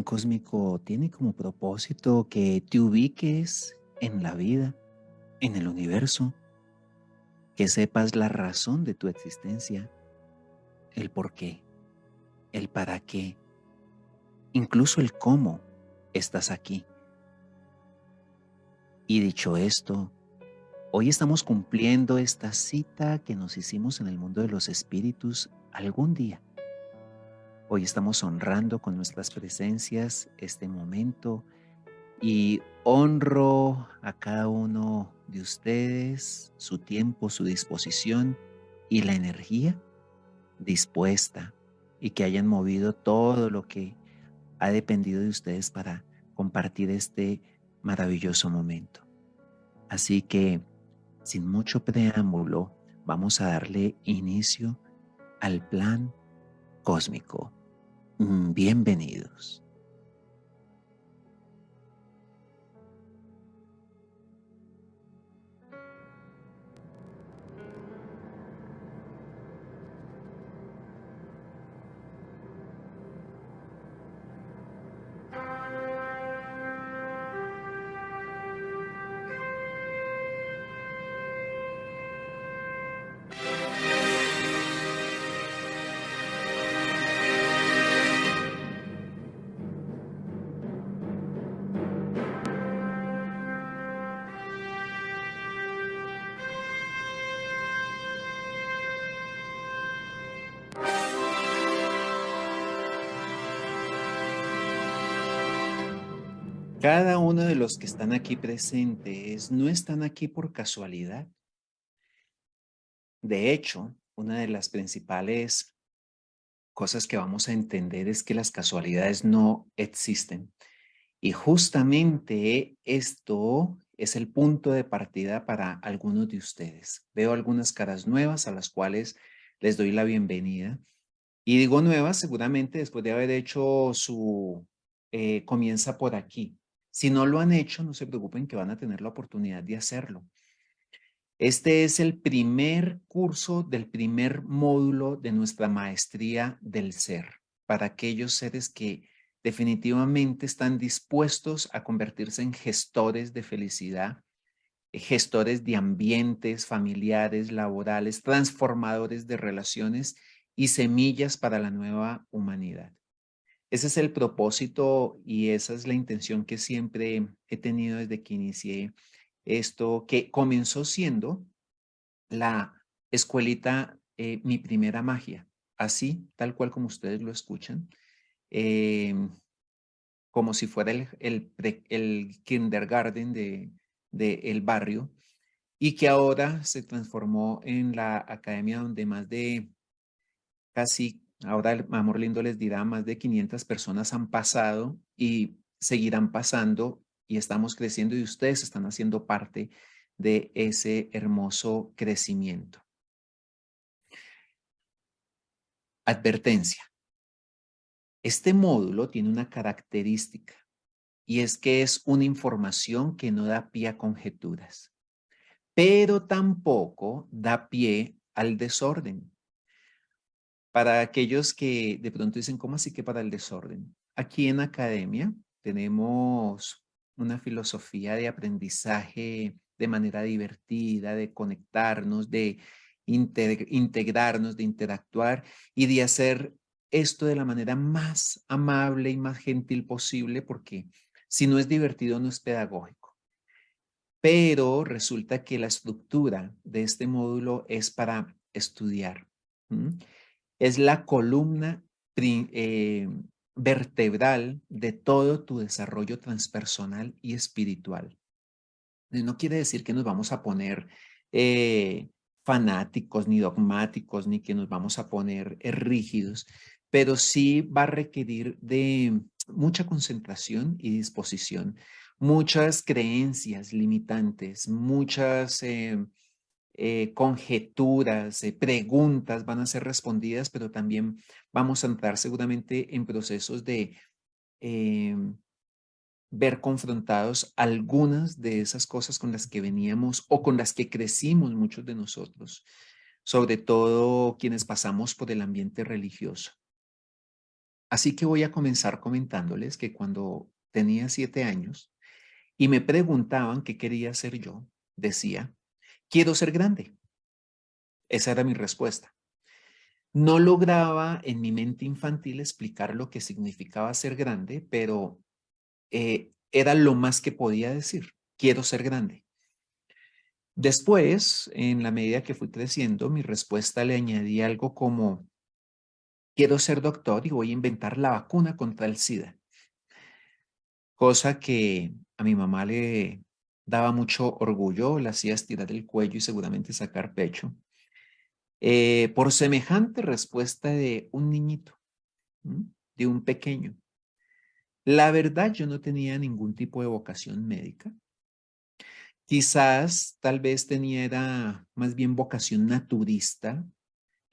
plan cósmico tiene como propósito que te ubiques en la vida, en el universo, que sepas la razón de tu existencia, el por qué, el para qué, incluso el cómo estás aquí. Y dicho esto, hoy estamos cumpliendo esta cita que nos hicimos en el mundo de los espíritus algún día. Hoy estamos honrando con nuestras presencias este momento y honro a cada uno de ustedes su tiempo, su disposición y la energía dispuesta y que hayan movido todo lo que ha dependido de ustedes para compartir este maravilloso momento. Así que, sin mucho preámbulo, vamos a darle inicio al plan cósmico. Bienvenidos. Cada uno de los que están aquí presentes no están aquí por casualidad. De hecho, una de las principales cosas que vamos a entender es que las casualidades no existen. Y justamente esto es el punto de partida para algunos de ustedes. Veo algunas caras nuevas a las cuales les doy la bienvenida. Y digo nuevas seguramente después de haber hecho su comienza por aquí. Si no lo han hecho, no se preocupen que van a tener la oportunidad de hacerlo. Este es el primer curso del primer módulo de nuestra maestría del ser, para aquellos seres que definitivamente están dispuestos a convertirse en gestores de felicidad, gestores de ambientes familiares, laborales, transformadores de relaciones y semillas para la nueva humanidad. Ese es el propósito y esa es la intención que siempre he tenido desde que inicié esto, que comenzó siendo la escuelita, Mi Primera Magia, así, tal cual como ustedes lo escuchan, em, como si fuera el kindergarten de el barrio, y que ahora se transformó en la academia donde más de casi, ahora el amor lindo les dirá, más de 500 personas han pasado y seguirán pasando y estamos creciendo y ustedes están haciendo parte de ese hermoso crecimiento. Advertencia. Este módulo tiene una característica y es que es una información que no da pie a conjeturas, pero tampoco da pie al desorden. Para aquellos que de pronto dicen, ¿cómo así que para el desorden? Aquí en academia tenemos una filosofía de aprendizaje de manera divertida, de conectarnos, de integrarnos, de interactuar y de hacer esto de la manera más amable y más gentil posible, porque si no es divertido, no es pedagógico. Pero resulta que la estructura de este módulo es para estudiar. ¿Mm? Es la columna vertebral de todo tu desarrollo transpersonal y espiritual. No quiere decir que nos vamos a poner fanáticos, ni dogmáticos, ni que nos vamos a poner rígidos, pero sí va a requerir de mucha concentración y disposición, muchas creencias limitantes, muchas conjeturas, preguntas van a ser respondidas, pero también vamos a entrar seguramente en procesos de eh, ver confrontados algunas de esas cosas con las que veníamos o con las que crecimos muchos de nosotros, sobre todo quienes pasamos por el ambiente religioso. Así que voy a comenzar comentándoles que cuando tenía 7 años y me preguntaban qué quería ser yo, decía, quiero ser grande. Esa era mi respuesta. No lograba en mi mente infantil explicar lo que significaba ser grande, pero era lo más que podía decir. Quiero ser grande. Después, en la medida que fui creciendo, mi respuesta le añadí algo como, quiero ser doctor y voy a inventar la vacuna contra el SIDA, cosa que a mi mamá le daba mucho orgullo, la hacía estirar el cuello y seguramente sacar pecho, por semejante respuesta de un niñito, ¿m? De un pequeño. La verdad, yo no tenía ningún tipo de vocación médica. Quizás, tal vez tenía era más bien vocación naturista,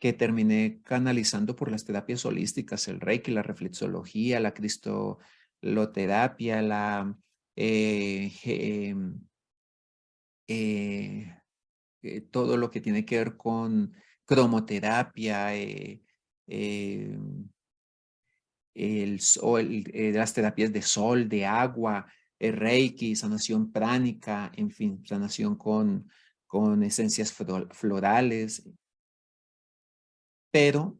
que terminé canalizando por las terapias holísticas, el Reiki, la reflexología, la cristaloterapia, eh, todo lo que tiene que ver con cromoterapia, eh, las terapias de sol, de agua, Reiki, sanación pránica, en fin, sanación con esencias florales, pero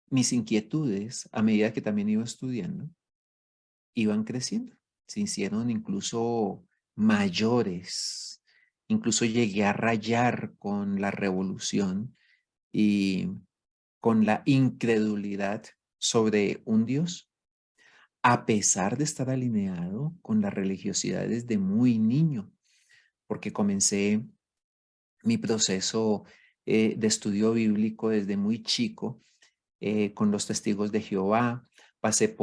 mis inquietudes, a medida que también iba estudiando, iban creciendo. Se hicieron incluso mayores. Incluso llegué a rayar con la revolución y con la incredulidad sobre un Dios, a pesar de estar alineado con la religiosidad desde muy niño, porque comencé mi proceso de estudio bíblico desde muy chico con los testigos de Jehová, pasé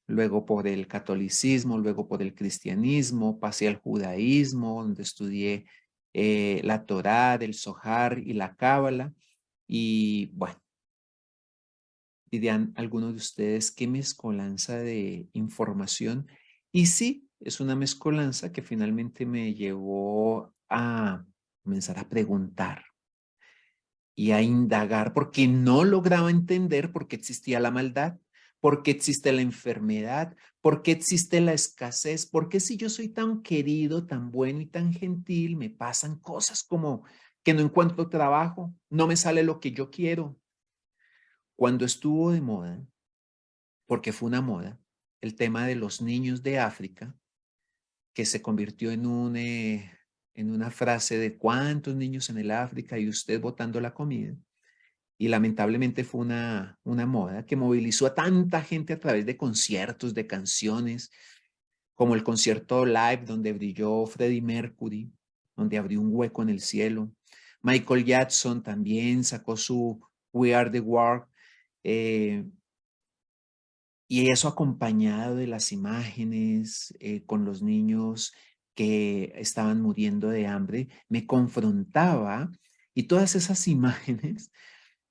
luego por el catolicismo, luego por el cristianismo, pasé al judaísmo, donde estudié la Torá, el Zohar y la Cábala. Y bueno, dirían algunos de ustedes, qué mezcolanza de información. Y sí, es una mezcolanza que finalmente me llevó a comenzar a preguntar y a indagar porque no lograba entender por qué existía la maldad, por qué existe la enfermedad, por qué existe la escasez, por qué si yo soy tan querido, tan bueno y tan gentil, me pasan cosas como que no encuentro trabajo, no me sale lo que yo quiero. Cuando estuvo de moda, porque fue una moda, el tema de los niños de África, que se convirtió en una frase de cuántos niños en el África y usted botando la comida. Y lamentablemente fue una moda que movilizó a tanta gente a través de conciertos, de canciones, como el concierto live donde brilló Freddie Mercury, donde abrió un hueco en el cielo. Michael Jackson también sacó su We Are the World, eh, y eso acompañado de las imágenes con los niños que estaban muriendo de hambre, me confrontaba y todas esas imágenes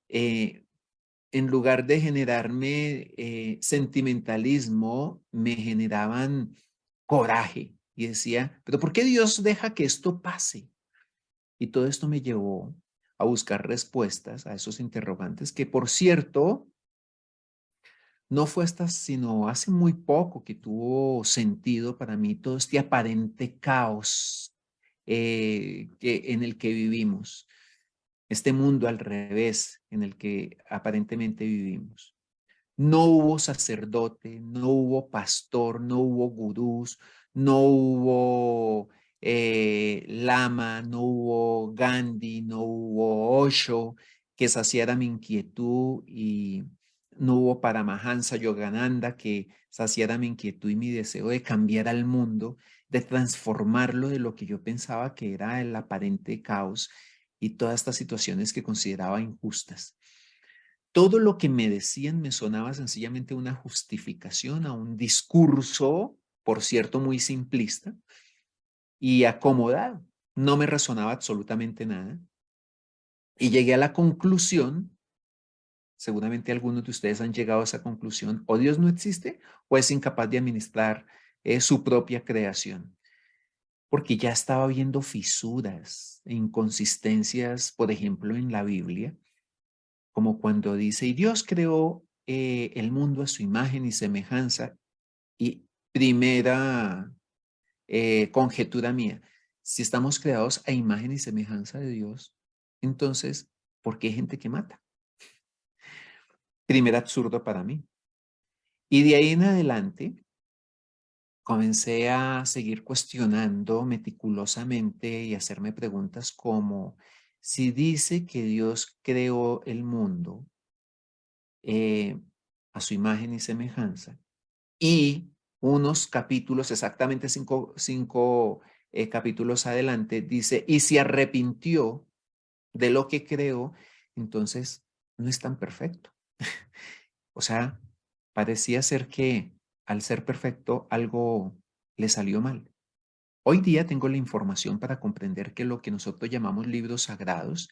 eh, en lugar de generarme sentimentalismo, me generaban coraje y decía, pero ¿por qué Dios deja que esto pase? Y todo esto me llevó a buscar respuestas a esos interrogantes que, por cierto, no fue hasta sino hace muy poco que tuvo sentido para mí todo este aparente caos en el que vivimos, este mundo al revés en el que aparentemente vivimos. No hubo sacerdote, no hubo pastor, no hubo gurús, no hubo lama, no hubo Gandhi, no hubo Osho que saciara mi inquietud y no hubo Paramahansa Yogananda que saciara mi inquietud y mi deseo de cambiar al mundo, de transformarlo de lo que yo pensaba que era el aparente caos y todas estas situaciones que consideraba injustas. Todo lo que me decían me sonaba sencillamente una justificación a un discurso, por cierto, muy simplista y acomodado. No me resonaba absolutamente nada. Y llegué a la conclusión, seguramente algunos de ustedes han llegado a esa conclusión, o Dios no existe o es incapaz de administrar su propia creación. Porque ya estaba viendo fisuras e inconsistencias, por ejemplo, en la Biblia, como cuando dice, y Dios creó el mundo a su imagen y semejanza. Y primera conjetura mía, si estamos creados a imagen y semejanza de Dios, entonces, ¿por qué hay gente que mata? Primer absurdo para mí. Y de ahí en adelante, comencé a seguir cuestionando meticulosamente y hacerme preguntas como, si dice que Dios creó el mundo eh, a su imagen y semejanza, y unos capítulos, exactamente cinco capítulos adelante, dice, y se arrepintió de lo que creó, entonces no es tan perfecto. O sea, parecía ser que al ser perfecto algo le salió mal. Hoy día tengo la información para comprender que lo que nosotros llamamos libros sagrados,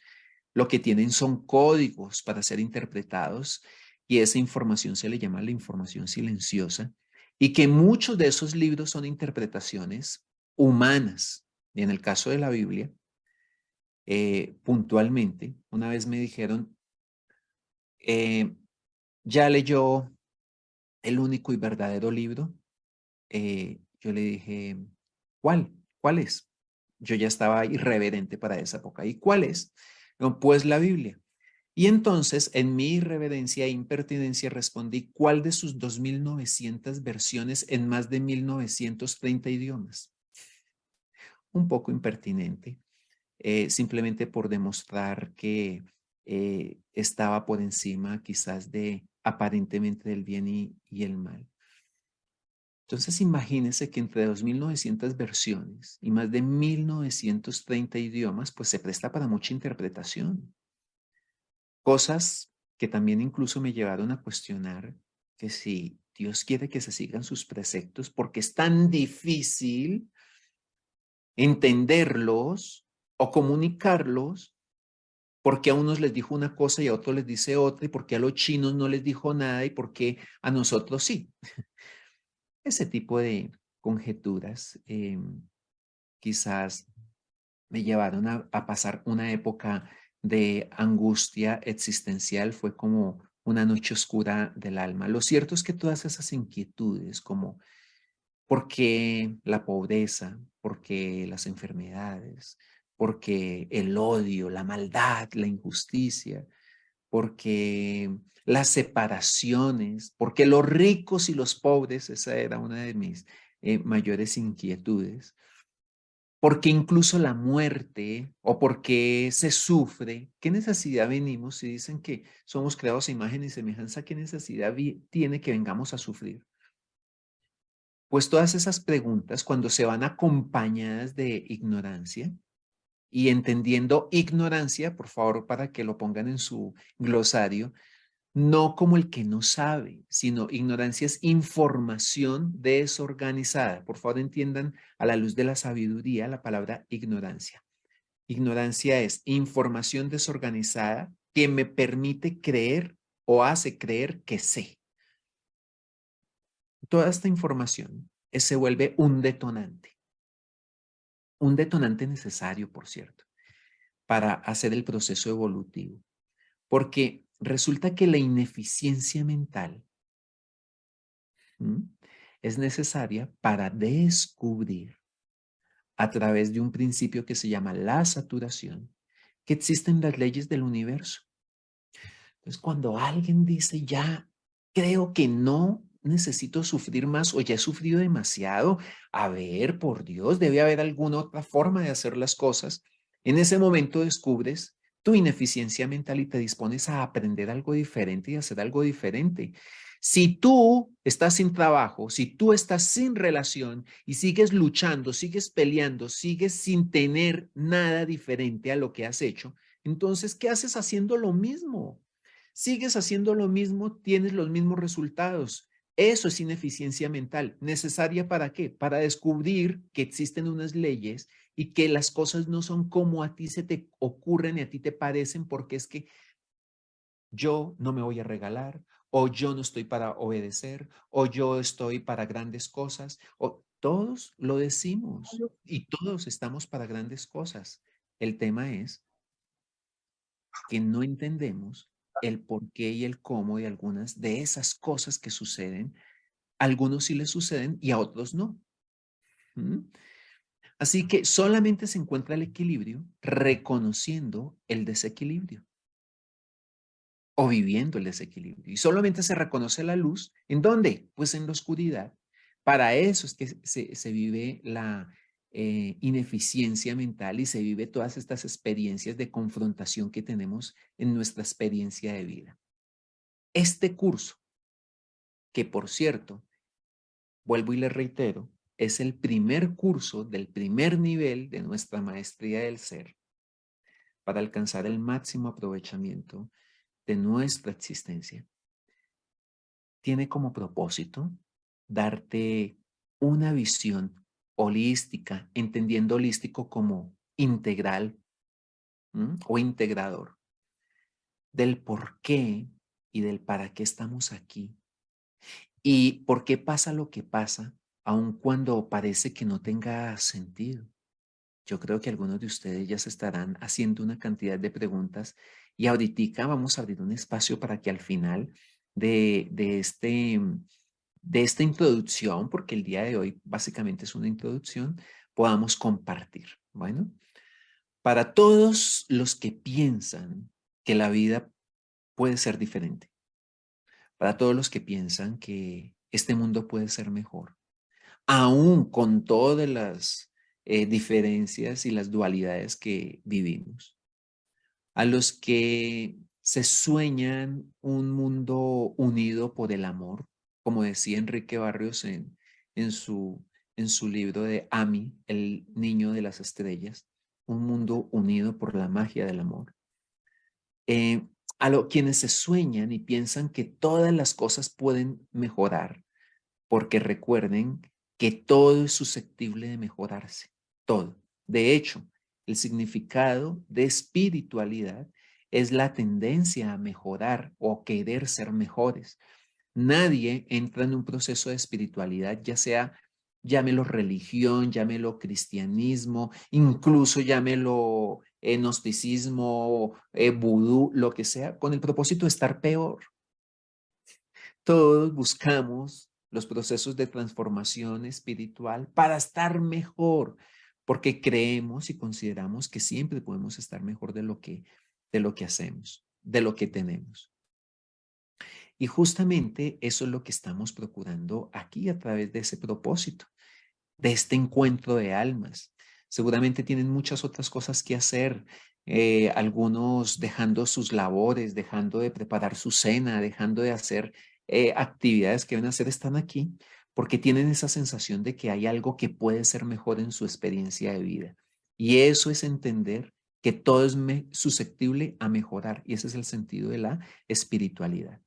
lo que tienen son códigos para ser interpretados, y esa información se le llama la información silenciosa, y que muchos de esos libros son interpretaciones humanas. Y en el caso de la Biblia, puntualmente, una vez me dijeron, eh, ¿ya leyó el único y verdadero libro? Yo le dije, ¿cuál? ¿Cuál es? Yo ya estaba irreverente para esa época. ¿Y cuál es? No, pues la Biblia. Y entonces, en mi irreverencia e impertinencia, respondí, ¿cuál de sus 2.900 versiones en más de 1.930 idiomas? Un poco impertinente, simplemente por demostrar que estaba por encima quizás de aparentemente del bien y el mal. Entonces, imagínense que entre 2.900 versiones y más de 1.930 idiomas, pues se presta para mucha interpretación. Cosas que también incluso me llevaron a cuestionar que si Dios quiere que se sigan sus preceptos, porque es tan difícil entenderlos o comunicarlos, porque a unos les dijo una cosa y a otros les dice otra, y porque a los chinos no les dijo nada y porque a nosotros sí. Ese tipo de conjeturas quizás me llevaron a pasar una época de angustia existencial, fue como una noche oscura del alma. Lo cierto es que todas esas inquietudes, como por qué la pobreza, por qué las enfermedades, por qué el odio, la maldad, la injusticia, porque las separaciones, porque los ricos y los pobres, esa era una de mis mayores inquietudes, porque incluso la muerte o porque se sufre, ¿qué necesidad venimos si dicen que somos creados a imagen y semejanza? ¿Qué necesidad tiene que vengamos a sufrir? Pues todas esas preguntas, cuando se van acompañadas de ignorancia, y entendiendo ignorancia, por favor, para que lo pongan en su glosario, no como el que no sabe, sino ignorancia es información desorganizada. Por favor, entiendan a la luz de la sabiduría la palabra ignorancia. Ignorancia es información desorganizada que me permite creer o hace creer que sé. Toda esta información se vuelve un detonante necesario, por cierto, para hacer el proceso evolutivo, porque resulta que la ineficiencia mental es necesaria para descubrir a través de un principio que se llama la saturación, que existen las leyes del universo. Entonces, cuando alguien dice, ya creo que no necesito sufrir más o ya he sufrido demasiado, a ver, por Dios, debe haber alguna otra forma de hacer las cosas. En ese momento descubres tu ineficiencia mental y te dispones a aprender algo diferente y hacer algo diferente. Si tú estás sin trabajo, si tú estás sin relación y sigues luchando, sigues peleando, sigues sin tener nada diferente a lo que has hecho, entonces, ¿qué haces haciendo lo mismo? Sigues haciendo lo mismo, tienes los mismos resultados. Eso es ineficiencia mental. ¿Necesaria para qué? Para descubrir que existen unas leyes y que las cosas no son como a ti se te ocurren y a ti te parecen, porque es que yo no me voy a regalar, o yo no estoy para obedecer, o yo estoy para grandes cosas, o todos lo decimos y todos estamos para grandes cosas. El tema es que no entendemos el por qué y el cómo de algunas de esas cosas que suceden. A algunos sí les suceden y a otros no. ¿Mm? Así que solamente se encuentra el equilibrio reconociendo el desequilibrio o viviendo el desequilibrio. Y solamente se reconoce la luz. ¿En dónde? Pues en la oscuridad. Para eso es que se vive la ineficiencia mental y se vive todas estas experiencias de confrontación que tenemos en nuestra experiencia de vida. Este curso, que por cierto, vuelvo y le reitero, es el primer curso del primer nivel de nuestra maestría del ser para alcanzar el máximo aprovechamiento de nuestra existencia. Tiene como propósito darte una visión holística, entendiendo holístico como integral, o integrador, del por qué y del para qué estamos aquí y por qué pasa lo que pasa, aun cuando parece que no tenga sentido. Yo creo que algunos de ustedes ya se estarán haciendo una cantidad de preguntas y ahorita vamos a abrir un espacio para que al final de esta introducción, porque el día de hoy básicamente es una introducción, podamos compartir. Bueno, para todos los que piensan que la vida puede ser diferente, para todos los que piensan que este mundo puede ser mejor, aún con todas las diferencias y las dualidades que vivimos, a los que se sueñan un mundo unido por el amor, como decía Enrique Barrios en, su, en su libro de Ami, el niño de las estrellas, un mundo unido por la magia del amor. Eh, quienes se sueñan y piensan que todas las cosas pueden mejorar, porque recuerden que todo es susceptible de mejorarse, todo. De hecho, el significado de espiritualidad es la tendencia a mejorar o querer ser mejores. Nadie entra en un proceso de espiritualidad, ya sea, llámelo religión, llámelo cristianismo, incluso llámelo gnosticismo, vudú, lo que sea, con el propósito de estar peor. Todos buscamos los procesos de transformación espiritual para estar mejor, porque creemos y consideramos que siempre podemos estar mejor de lo que hacemos, de lo que tenemos. Y justamente eso es lo que estamos procurando aquí a través de ese propósito, de este encuentro de almas. Seguramente tienen muchas otras cosas que hacer, algunos dejando sus labores, dejando de preparar su cena, dejando de hacer actividades que deben hacer, están aquí porque tienen esa sensación de que hay algo que puede ser mejor en su experiencia de vida. Y eso es entender que todo es susceptible a mejorar. Y ese es el sentido de la espiritualidad.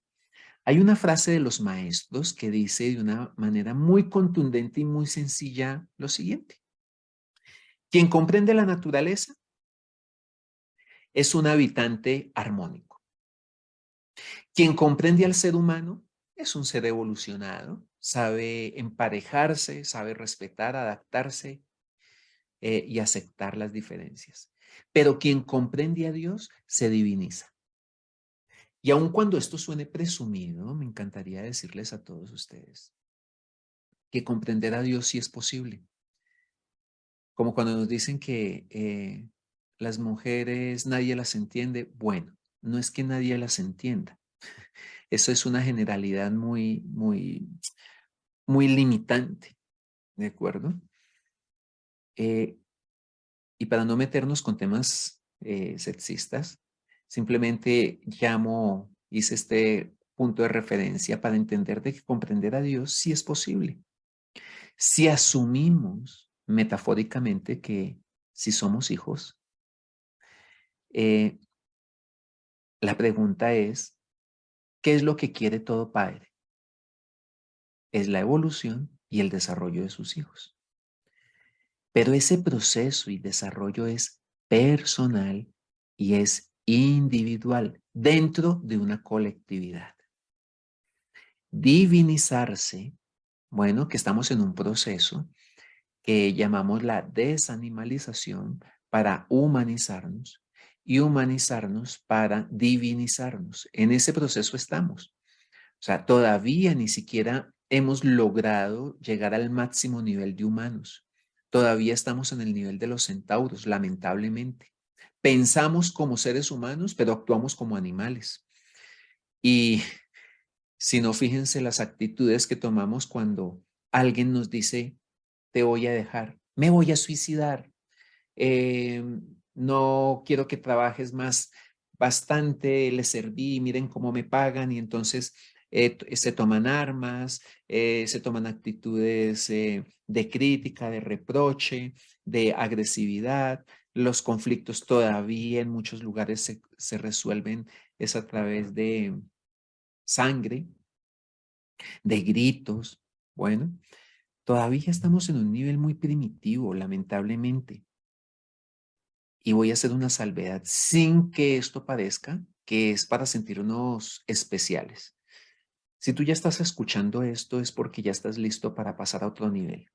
Hay una frase de los maestros que dice de una manera muy contundente y muy sencilla lo siguiente: quien comprende la naturaleza es un habitante armónico. Quien comprende al ser humano es un ser evolucionado, sabe emparejarse, sabe respetar, adaptarse y aceptar las diferencias. Pero quien comprende a Dios se diviniza. Y aun cuando esto suene presumido, me encantaría decirles a todos ustedes que comprender a Dios sí es posible. Como cuando nos dicen que las mujeres nadie las entiende. Bueno, no es que nadie las entienda. Eso es una generalidad muy limitante, ¿de acuerdo? Eh, y para no meternos con temas sexistas, simplemente hice este punto de referencia para entender de que comprender a Dios sí es posible. Si asumimos metafóricamente que si somos hijos, eh, la pregunta es, ¿qué es lo que quiere todo padre? Es la evolución y el desarrollo de sus hijos. Pero ese proceso y desarrollo es personal y es individual dentro de una colectividad. Divinizarse, bueno, que estamos en un proceso que llamamos la desanimalización para humanizarnos, y humanizarnos para divinizarnos. En ese proceso estamos. O sea, todavía ni siquiera hemos logrado llegar al máximo nivel de humanos. Todavía estamos en el nivel de los centauros, lamentablemente. Pensamos como seres humanos, pero actuamos como animales. Y si no, fíjense las actitudes que tomamos cuando alguien nos dice, te voy a dejar, me voy a suicidar, eh, no quiero que trabajes más, bastante, les serví, miren cómo me pagan y entonces se toman armas, se toman actitudes de crítica, de reproche, de agresividad. Los conflictos todavía en muchos lugares se resuelven es a través de sangre, de gritos. Bueno, todavía estamos en un nivel muy primitivo, lamentablemente. Y voy a hacer una salvedad sin que esto parezca que es para sentirnos especiales. Si tú ya estás escuchando esto es porque ya estás listo para pasar a otro nivel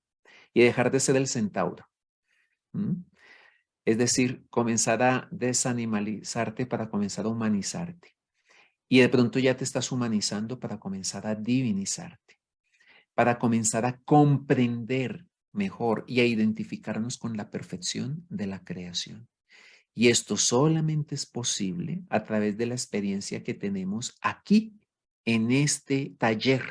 y dejar de ser el centauro. ¿Mm? Es decir, comenzar a desanimalizarte para comenzar a humanizarte. Y de pronto ya te estás humanizando para comenzar a divinizarte, para comenzar a comprender mejor y a identificarnos con la perfección de la creación. Y esto solamente es posible a través de la experiencia que tenemos aquí en este taller,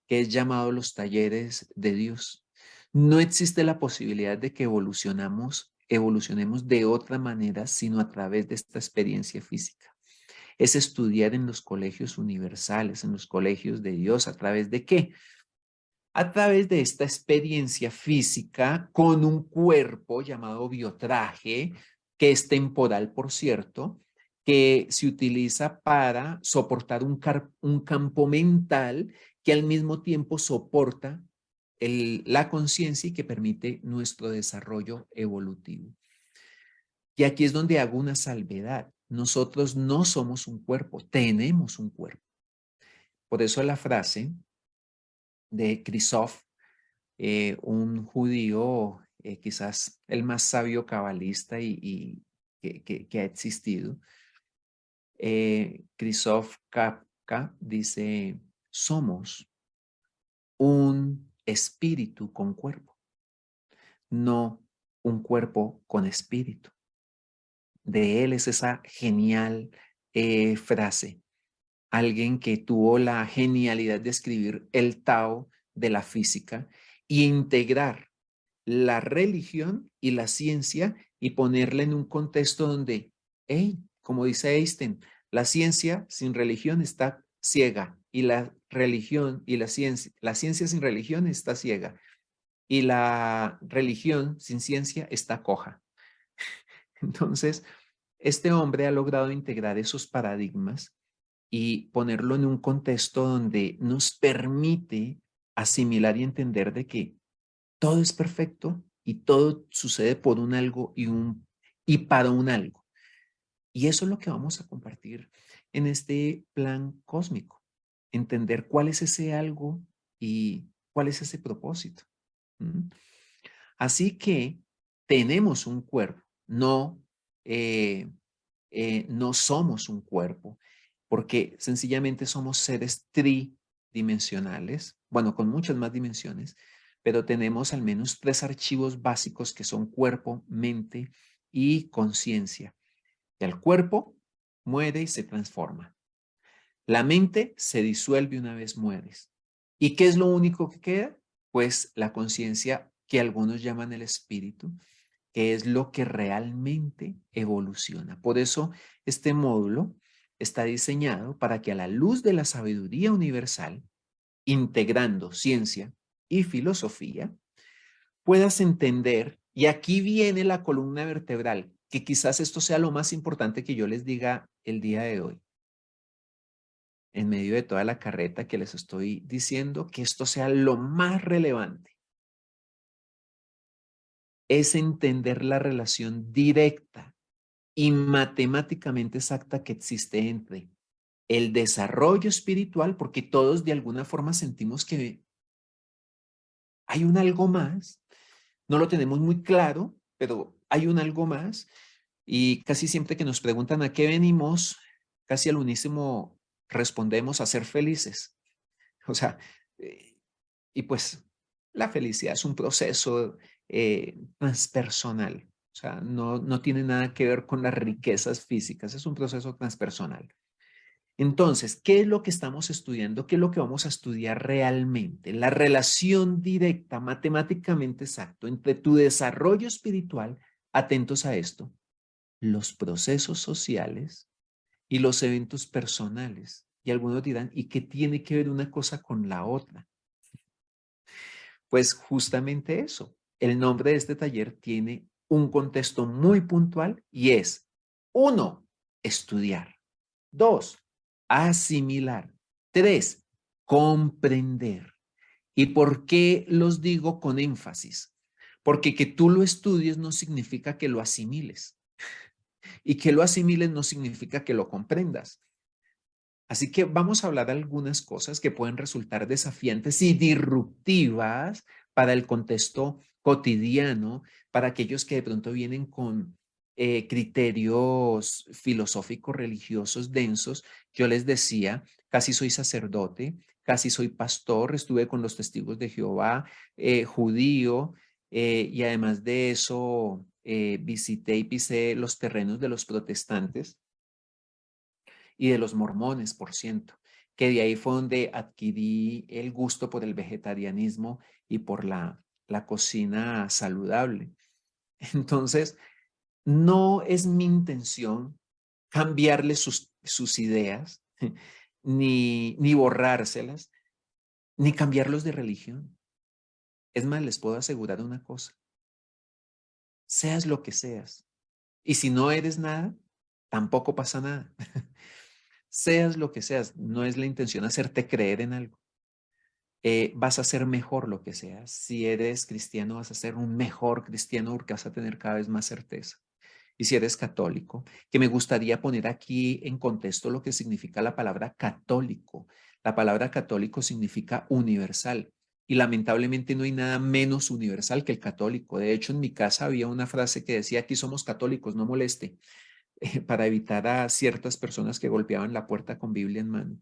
que es llamado los talleres de Dios. No existe la posibilidad de que evolucionemos de otra manera, sino a través de esta experiencia física. Es estudiar en los colegios universales, en los colegios de Dios, ¿a través de qué? A través de esta experiencia física con un cuerpo llamado biotraje, que es temporal, por cierto, que se utiliza para soportar un campo mental que al mismo tiempo soporta la conciencia y que permite nuestro desarrollo evolutivo. Y aquí es donde hago una salvedad. Nosotros no somos un cuerpo, tenemos un cuerpo. Por eso la frase de Christoph, un judío, quizás el más sabio cabalista que ha existido, Christoph Kapka dice, somos un espíritu con cuerpo, no un cuerpo con espíritu. De él es esa genial frase. Alguien que tuvo la genialidad de escribir el Tao de la física e integrar la religión y la ciencia y ponerla en un contexto donde, hey, como dice Einstein, la ciencia sin religión está ciega y la religión y la ciencia sin religión está ciega y la religión sin ciencia está coja. Entonces, este hombre ha logrado integrar esos paradigmas y ponerlo en un contexto donde nos permite asimilar y entender de que todo es perfecto y todo sucede por un algo y para un algo. Y eso es lo que vamos a compartir en este plan cósmico. Entender cuál es ese algo y cuál es ese propósito. ¿Mm? Así que tenemos un cuerpo, eh, no somos un cuerpo, porque sencillamente somos seres tridimensionales, bueno, con muchas más dimensiones, pero tenemos al menos tres archivos básicos que son cuerpo, mente y conciencia. El cuerpo muere y se transforma. La mente se disuelve una vez mueres. ¿Y qué es lo único que queda? Pues la conciencia que algunos llaman el espíritu, que es lo que realmente evoluciona. Por eso este módulo está diseñado para que a la luz de la sabiduría universal, integrando ciencia y filosofía, puedas entender, y aquí viene la columna vertebral, que quizás esto sea lo más importante que yo les diga el día de hoy, en medio de toda la carreta que les estoy diciendo, que esto sea lo más relevante, es entender la relación directa y matemáticamente exacta que existe entre el desarrollo espiritual, porque todos de alguna forma sentimos que hay un algo más, no lo tenemos muy claro, pero hay un algo más, Y casi siempre que nos preguntan a qué venimos, casi al unísono respondemos a ser felices. O sea, eh, y pues la felicidad es un proceso transpersonal. O sea, no tiene nada que ver con las riquezas físicas, es un proceso transpersonal. Entonces, ¿qué es lo que estamos estudiando? ¿Qué es lo que vamos a estudiar realmente? La relación directa, matemáticamente exacto, entre tu desarrollo espiritual, atentos a esto, los procesos sociales y los eventos personales. Y algunos dirán, ¿y qué tiene que ver una cosa con la otra? Pues justamente eso. El nombre de este taller tiene un contexto muy puntual y es, uno, estudiar. Dos, asimilar. Tres, comprender. ¿Y por qué los digo con énfasis? Porque que tú lo estudies no significa que lo asimiles. Y que lo asimiles no significa que lo comprendas. Así que vamos a hablar de algunas cosas que pueden resultar desafiantes y disruptivas para el contexto cotidiano, para aquellos que de pronto vienen con criterios filosóficos religiosos densos. Yo les decía, casi soy sacerdote, casi soy pastor, estuve con los testigos de Jehová, judío, y además de eso visité y pisé los terrenos de los protestantes y de los mormones, por ciento, que de ahí fue donde adquirí el gusto por el vegetarianismo y por la cocina saludable. Entonces, no es mi intención cambiarle sus ideas, ni borrárselas, ni cambiarlos de religión. Es más, les puedo asegurar una cosa, seas lo que seas. Y si no eres nada, tampoco pasa nada. Seas lo que seas, no es la intención hacerte creer en algo. Vas a ser mejor lo que seas. Si eres cristiano, vas a ser un mejor cristiano porque vas a tener cada vez más certeza. Y si eres católico, que me gustaría poner aquí en contexto lo que significa la palabra católico. La palabra católico significa universal y lamentablemente no hay nada menos universal que el católico. De hecho, en mi casa había una frase que decía, aquí somos católicos, no moleste, para evitar a ciertas personas que golpeaban la puerta con Biblia en mano.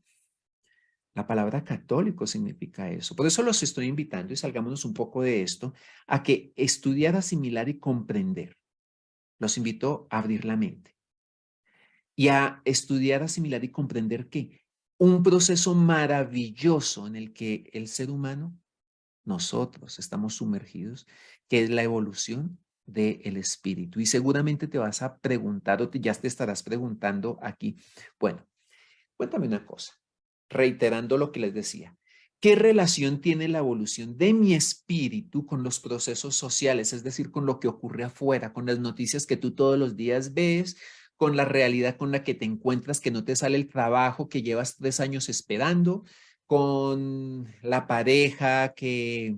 La palabra católico significa eso. Por eso los estoy invitando y salgámonos un poco de esto a que estudiar, asimilar y comprender. Los invito a abrir la mente y a estudiar, asimilar y comprender que un proceso maravilloso en el que el ser humano, nosotros estamos sumergidos, que es la evolución del espíritu. Y seguramente te vas a preguntar ya te estarás preguntando aquí, bueno, cuéntame una cosa, reiterando lo que les decía. ¿Qué relación tiene la evolución de mi espíritu con los procesos sociales? Es decir, con lo que ocurre afuera, con las noticias que tú todos los días ves, con la realidad con la que te encuentras, que no te sale el trabajo que llevas 3 años esperando, con la pareja que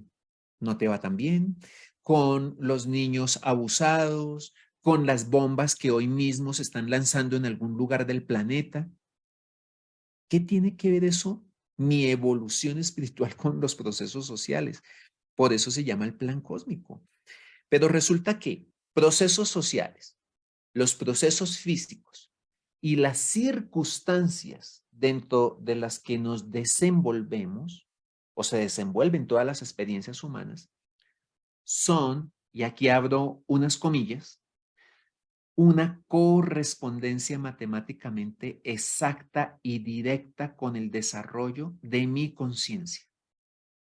no te va tan bien, con los niños abusados, con las bombas que hoy mismo se están lanzando en algún lugar del planeta. ¿Qué tiene que ver eso, mi evolución espiritual, con los procesos sociales? Por eso se llama el plan cósmico. Pero resulta que procesos sociales, los procesos físicos y las circunstancias dentro de las que nos desenvolvemos o se desenvuelven todas las experiencias humanas son, y aquí abro unas comillas, una correspondencia matemáticamente exacta y directa con el desarrollo de mi conciencia.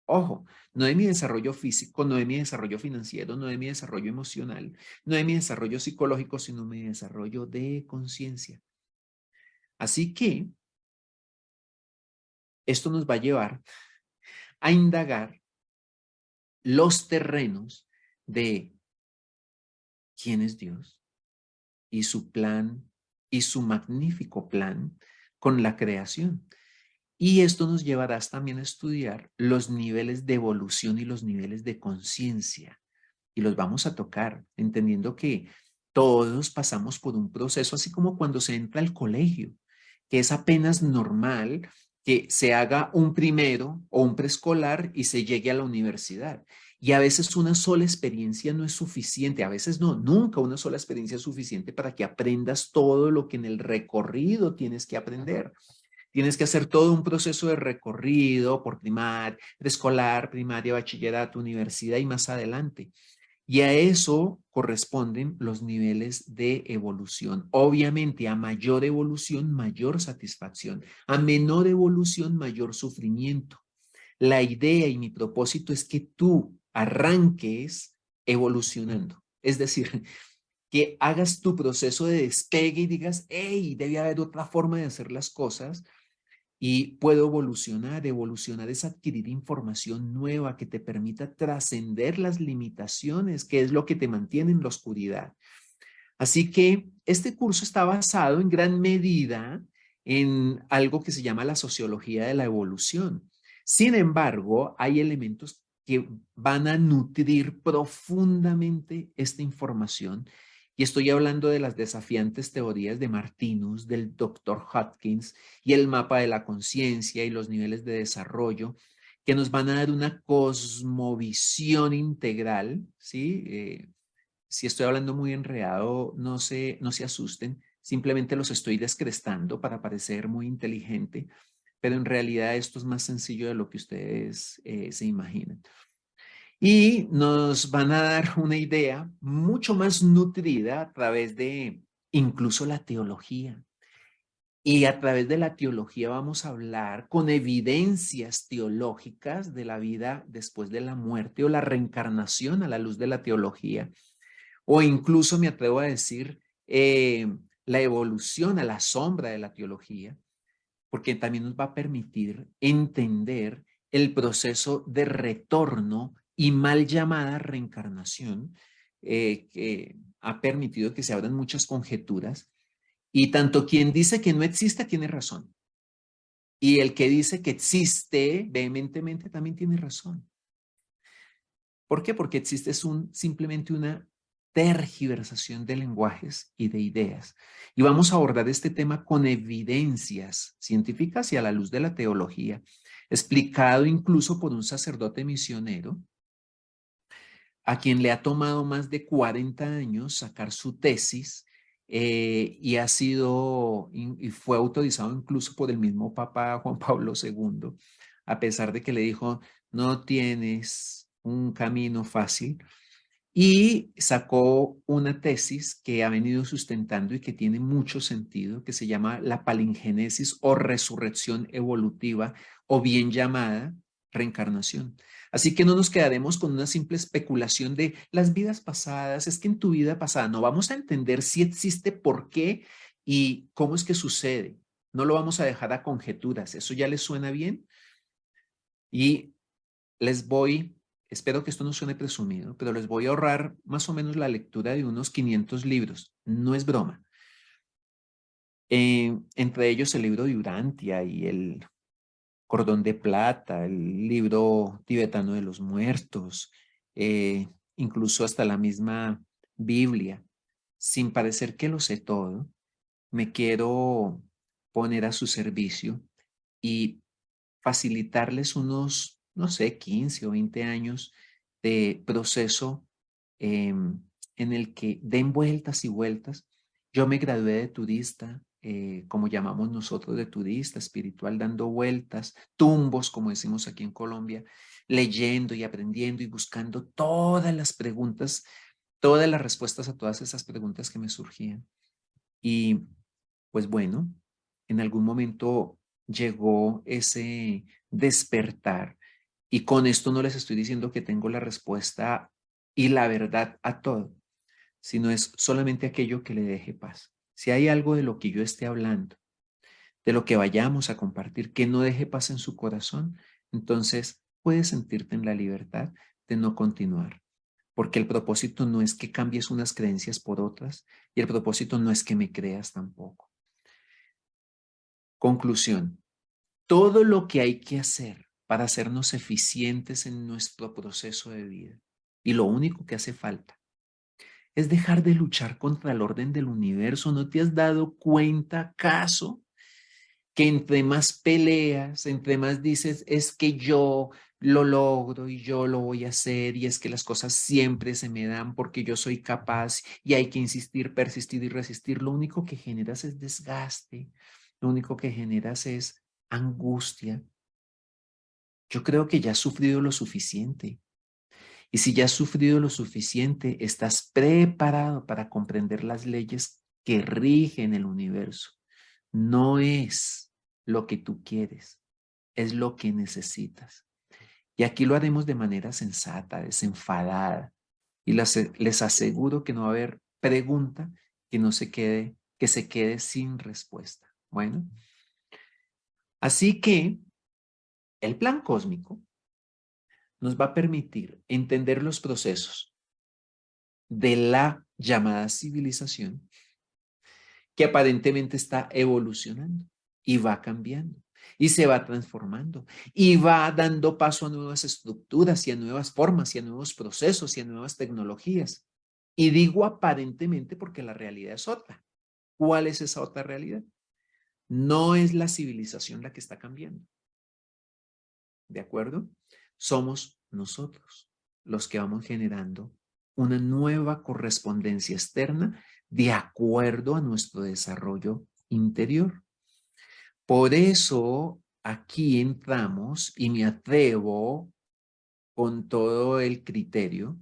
Ojo, no de mi desarrollo físico, no de mi desarrollo financiero, no de mi desarrollo emocional, no de mi desarrollo psicológico, sino mi desarrollo de conciencia. Así que esto nos va a llevar a indagar los terrenos de quién es Dios y su plan y su magnífico plan con la creación. Y esto nos llevará también a estudiar los niveles de evolución y los niveles de conciencia. Y los vamos a tocar, entendiendo que todos pasamos por un proceso, así como cuando se entra al colegio, que es apenas normal que se haga un primero o un preescolar y se llegue a la universidad. Y a veces una sola experiencia no es suficiente, a veces no, nunca una sola experiencia es suficiente para que aprendas todo lo que en el recorrido tienes que aprender. Tienes que hacer todo un proceso de recorrido por preescolar, primaria, bachillerato, universidad y más adelante. Y a eso corresponden los niveles de evolución. Obviamente, a mayor evolución, mayor satisfacción. A menor evolución, mayor sufrimiento. La idea y mi propósito es que tú arranques evolucionando. Es decir, que hagas tu proceso de despegue y digas, hey, debe haber otra forma de hacer las cosas y puedo evolucionar. Evolucionar es adquirir información nueva que te permita trascender las limitaciones, que es lo que te mantiene en la oscuridad. Así que este curso está basado en gran medida en algo que se llama la sociología de la evolución. Sin embargo, hay elementos que van a nutrir profundamente esta información. Y estoy hablando de las desafiantes teorías de Martinus, del Dr. Hopkins y el mapa de la conciencia y los niveles de desarrollo que nos van a dar una cosmovisión integral, ¿sí? Si estoy hablando muy enredado, no se asusten, simplemente los estoy descrestando para parecer muy inteligente, pero en realidad esto es más sencillo de lo que ustedes se imaginan. Y nos van a dar una idea mucho más nutrida a través de incluso la teología. Y a través de la teología vamos a hablar con evidencias teológicas de la vida después de la muerte o la reencarnación a la luz de la teología o incluso me atrevo a decir la evolución a la sombra de la teología, porque también nos va a permitir entender el proceso de retorno y mal llamada reencarnación, que ha permitido que se abran muchas conjeturas, y tanto quien dice que no existe tiene razón, y el que dice que existe vehementemente también tiene razón. ¿Por qué? Porque existe simplemente una tergiversación de lenguajes y de ideas. Y vamos a abordar este tema con evidencias científicas y a la luz de la teología, explicado incluso por un sacerdote misionero, a quien le ha tomado más de 40 años sacar su tesis y ha sido y fue autorizado incluso por el mismo Papa Juan Pablo II, a pesar de que le dijo, no tienes un camino fácil, y sacó una tesis que ha venido sustentando y que tiene mucho sentido, que se llama la palingénesis o resurrección evolutiva, o bien llamada reencarnación. Así que no nos quedaremos con una simple especulación de las vidas pasadas, es que en tu vida pasada no vamos a entender si existe, por qué y cómo es que sucede. No lo vamos a dejar a conjeturas. ¿Eso ya les suena bien? Y les voy, espero que esto no suene presumido, pero les voy a ahorrar más o menos la lectura de unos 500 libros. No es broma. Entre ellos el libro de Urantia y el Cordón de Plata, el libro tibetano de los muertos, eh, incluso hasta la misma Biblia. Sin parecer que lo sé todo, me quiero poner a su servicio y facilitarles unos, no sé, 15 o 20 años de proceso en el que den vueltas y vueltas. Yo me gradué de turista, como llamamos nosotros de turista espiritual, dando vueltas, tumbos, como decimos aquí en Colombia, leyendo y aprendiendo y buscando todas las preguntas, todas las respuestas a todas esas preguntas que me surgían. Y pues bueno, en algún momento llegó ese despertar y con esto no les estoy diciendo que tengo la respuesta y la verdad a todo, sino es solamente aquello que le deje paz. Si hay algo de lo que yo esté hablando, de lo que vayamos a compartir, que no deje paz en su corazón, entonces puedes sentirte en la libertad de no continuar. Porque el propósito no es que cambies unas creencias por otras y el propósito no es que me creas tampoco. Conclusión. Todo lo que hay que hacer para hacernos eficientes en nuestro proceso de vida y lo único que hace falta es dejar de luchar contra el orden del universo. ¿No te has dado cuenta acaso que entre más peleas, entre más dices, es que yo, lo logro y yo lo voy a hacer y es que las cosas siempre se me dan porque yo soy capaz y hay que insistir, persistir y resistir, lo único que generas es desgaste, lo único que generas es angustia. Yo creo que ya has sufrido lo suficiente. Y si ya has sufrido lo suficiente, estás preparado para comprender las leyes que rigen el universo. No es lo que tú quieres, es lo que necesitas. Y aquí lo haremos de manera sensata, desenfadada. Y les aseguro que no va a haber pregunta que no se quede, que se quede sin respuesta. Bueno, así que el plan cósmico nos va a permitir entender los procesos de la llamada civilización que aparentemente está evolucionando y va cambiando y se va transformando y va dando paso a nuevas estructuras y a nuevas formas y a nuevos procesos y a nuevas tecnologías. Y digo aparentemente porque la realidad es otra. ¿Cuál es esa otra realidad? No es la civilización la que está cambiando. ¿De acuerdo? Somos nosotros los que vamos generando una nueva correspondencia externa de acuerdo a nuestro desarrollo interior. Por eso aquí entramos y me atrevo con todo el criterio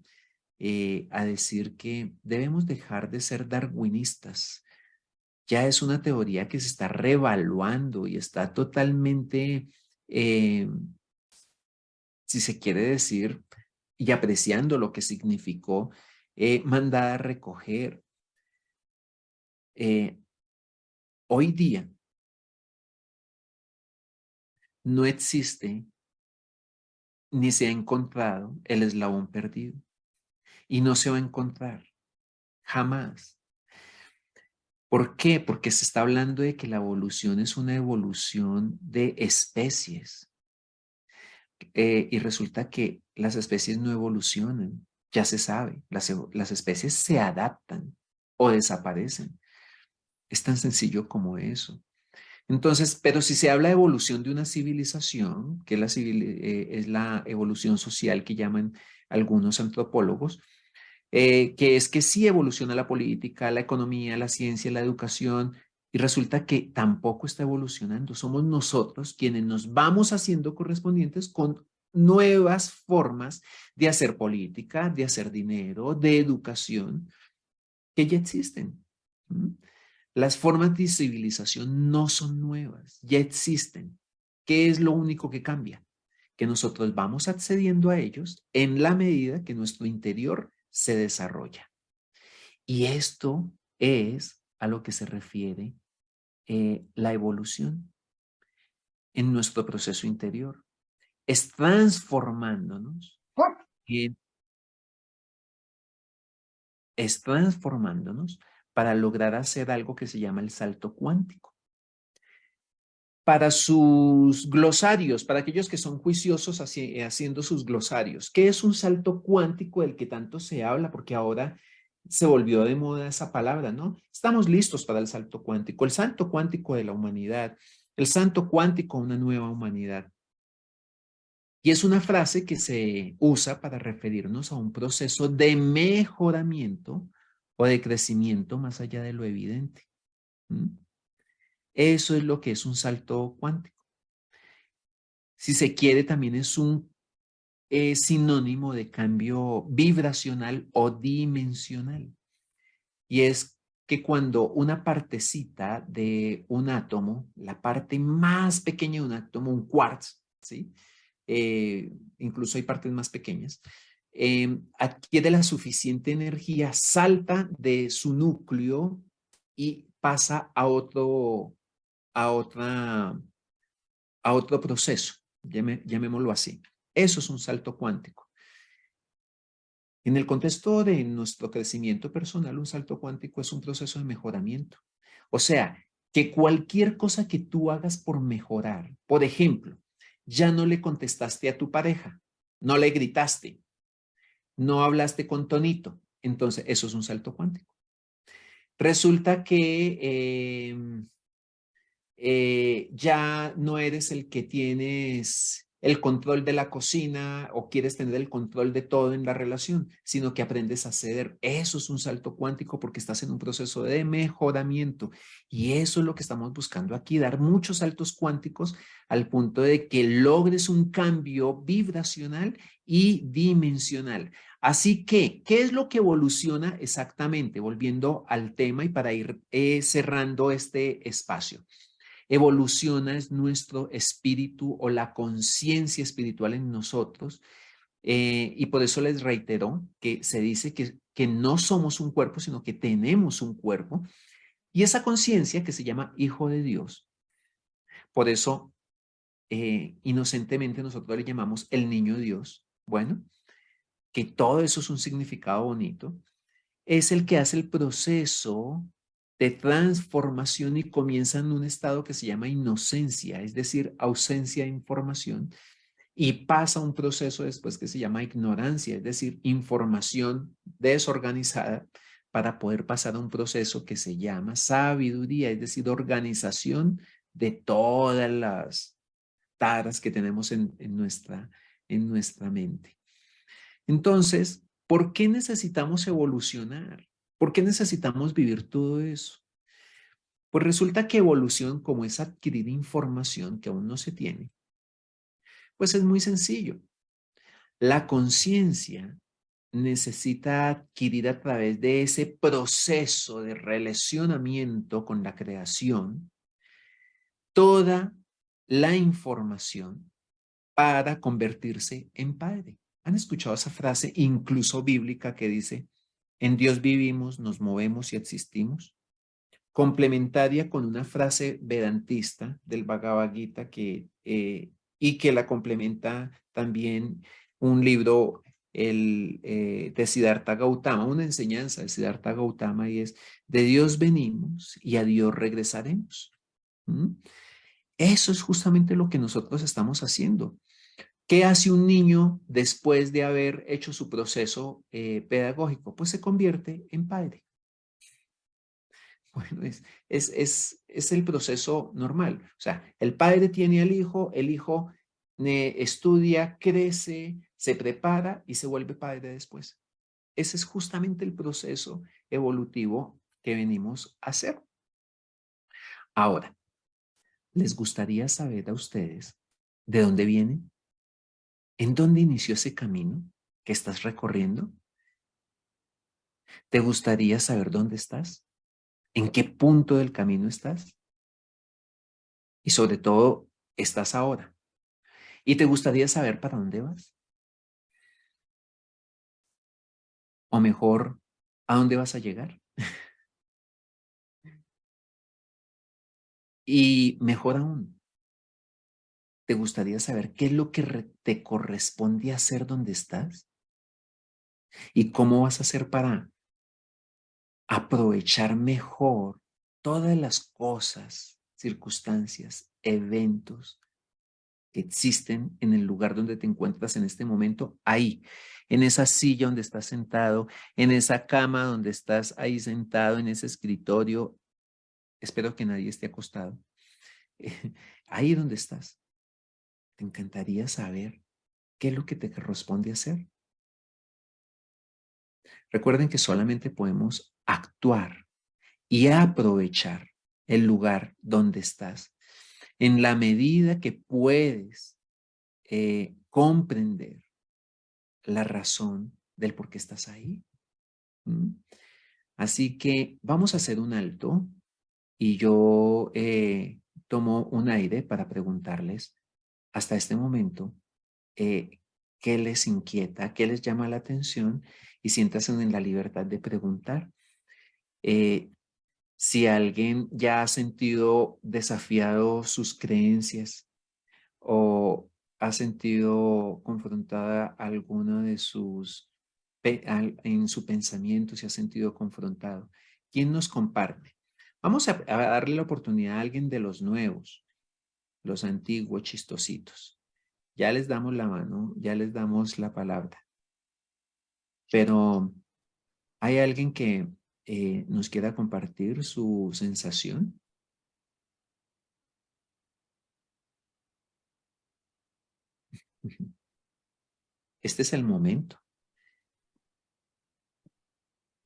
a decir que debemos dejar de ser darwinistas. Ya es una teoría que se está revaluando y está totalmente, si se quiere decir, y apreciando lo que significó mandada a recoger. Hoy día no existe ni se ha encontrado el eslabón perdido y no se va a encontrar jamás. ¿Por qué? Porque se está hablando de que la evolución es una evolución de especies y resulta que las especies no evolucionan, ya se sabe, las especies se adaptan o desaparecen. Es tan sencillo como eso. Entonces, pero si se habla de evolución de una civilización, que es la evolución social que llaman algunos antropólogos, que es que sí evoluciona la política, la economía, la ciencia, la educación, y resulta que tampoco está evolucionando. Somos nosotros quienes nos vamos haciendo correspondientes con nuevas formas de hacer política, de hacer dinero, de educación, que ya existen. ¿Mm? Las formas de civilización no son nuevas, ya existen. ¿Qué es lo único que cambia? Que nosotros vamos accediendo a ellos en la medida que nuestro interior se desarrolla. Y esto es a lo que se refiere la evolución en nuestro proceso interior. Es transformándonos, en- es transformándonos para lograr hacer algo que se llama el salto cuántico. Para sus glosarios, para aquellos que son juiciosos haciendo sus glosarios. ¿Qué es un salto cuántico del que tanto se habla? Porque ahora se volvió de moda esa palabra, ¿no? Estamos listos para el salto cuántico de la humanidad, el salto cuántico a una nueva humanidad. Y es una frase que se usa para referirnos a un proceso de mejoramiento o de crecimiento más allá de lo evidente. ¿Mm? Eso es lo que es un salto cuántico. Si se quiere, también es un sinónimo de cambio vibracional o dimensional. Y es que cuando una partecita de un átomo, la parte más pequeña de un átomo, un quarks, ¿sí? Incluso hay partes más pequeñas, adquiere la suficiente energía, salta de su núcleo y pasa a otra, a otro proceso, llamémoslo así. Eso es un salto cuántico. En el contexto de nuestro crecimiento personal, un salto cuántico es un proceso de mejoramiento. O sea, que cualquier cosa que tú hagas por mejorar, por ejemplo, ya no le contestaste a tu pareja, no le gritaste, no hablaste con tonito, entonces eso es un salto cuántico. Resulta que ya no eres el que tienes el control de la cocina o quieres tener el control de todo en la relación, sino que aprendes a ceder. Eso es un salto cuántico porque estás en un proceso de mejoramiento. Y eso es lo que estamos buscando aquí, dar muchos saltos cuánticos al punto de que logres un cambio vibracional y dimensional. Así que, ¿qué es lo que evoluciona exactamente? Volviendo al tema y para ir cerrando este espacio. Evoluciona es nuestro espíritu o la conciencia espiritual en nosotros. Y por eso les reitero que se dice que no somos un cuerpo, sino que tenemos un cuerpo. Y esa conciencia que se llama Hijo de Dios, por eso inocentemente nosotros le llamamos el niño Dios. Bueno, que todo eso es un significado bonito. Es el que hace el proceso de transformación y comienza en un estado que se llama inocencia, es decir, ausencia de información, y pasa un proceso después que se llama ignorancia, es decir, información desorganizada, para poder pasar a un proceso que se llama sabiduría, es decir, organización de todas las taras que tenemos en nuestra mente. Entonces, ¿por qué necesitamos evolucionar? ¿Por qué necesitamos vivir todo eso? Pues resulta que evolución, como es adquirir información que aún no se tiene, pues es muy sencillo. La conciencia necesita adquirir a través de ese proceso de relacionamiento con la creación toda la información para convertirse en padre. ¿Han escuchado esa frase incluso bíblica que dice, en Dios vivimos, nos movemos y existimos? Complementaria con una frase vedantista del Bhagavad Gita y que la complementa también un libro de Siddhartha Gautama, una enseñanza de Siddhartha Gautama, y es, de Dios venimos y a Dios regresaremos. ¿Mm? Eso es justamente lo que nosotros estamos haciendo. ¿Qué hace un niño después de haber hecho su proceso pedagógico? Pues se convierte en padre. Bueno, es el proceso normal. O sea, el padre tiene al hijo, el hijo estudia, crece, se prepara y se vuelve padre después. Ese es justamente el proceso evolutivo que venimos a hacer. Ahora, ¿les gustaría saber a ustedes de dónde vienen? ¿En dónde inició ese camino que estás recorriendo? ¿Te gustaría saber dónde estás? ¿En qué punto del camino estás? Y sobre todo, ¿estás ahora? ¿Y te gustaría saber para dónde vas? O mejor, ¿a dónde vas a llegar? Y mejor aún, ¿te gustaría saber qué es lo que te corresponde hacer donde estás? ¿Y cómo vas a hacer para aprovechar mejor todas las cosas, circunstancias, eventos que existen en el lugar donde te encuentras en este momento, ahí, en esa silla donde estás sentado, en esa cama donde estás ahí sentado, en ese escritorio? Espero que nadie esté acostado. Ahí donde estás, te encantaría saber qué es lo que te corresponde hacer. Recuerden que solamente podemos actuar y aprovechar el lugar donde estás en la medida que puedes comprender la razón del por qué estás ahí. ¿Mm? Así que vamos a hacer un alto y yo tomo un aire para preguntarles hasta este momento qué les inquieta, qué les llama la atención, y siéntanse en la libertad de preguntar. Eh, si alguien ya ha sentido desafiado sus creencias o ha sentido confrontada alguna de en su pensamiento, se ha sentido confrontado. ¿Quién nos comparte? Vamos a darle la oportunidad a alguien de los nuevos, los antiguos chistositos. Ya les damos la mano, ya les damos la palabra, pero ¿hay alguien que nos quiera compartir su sensación? Este es el momento.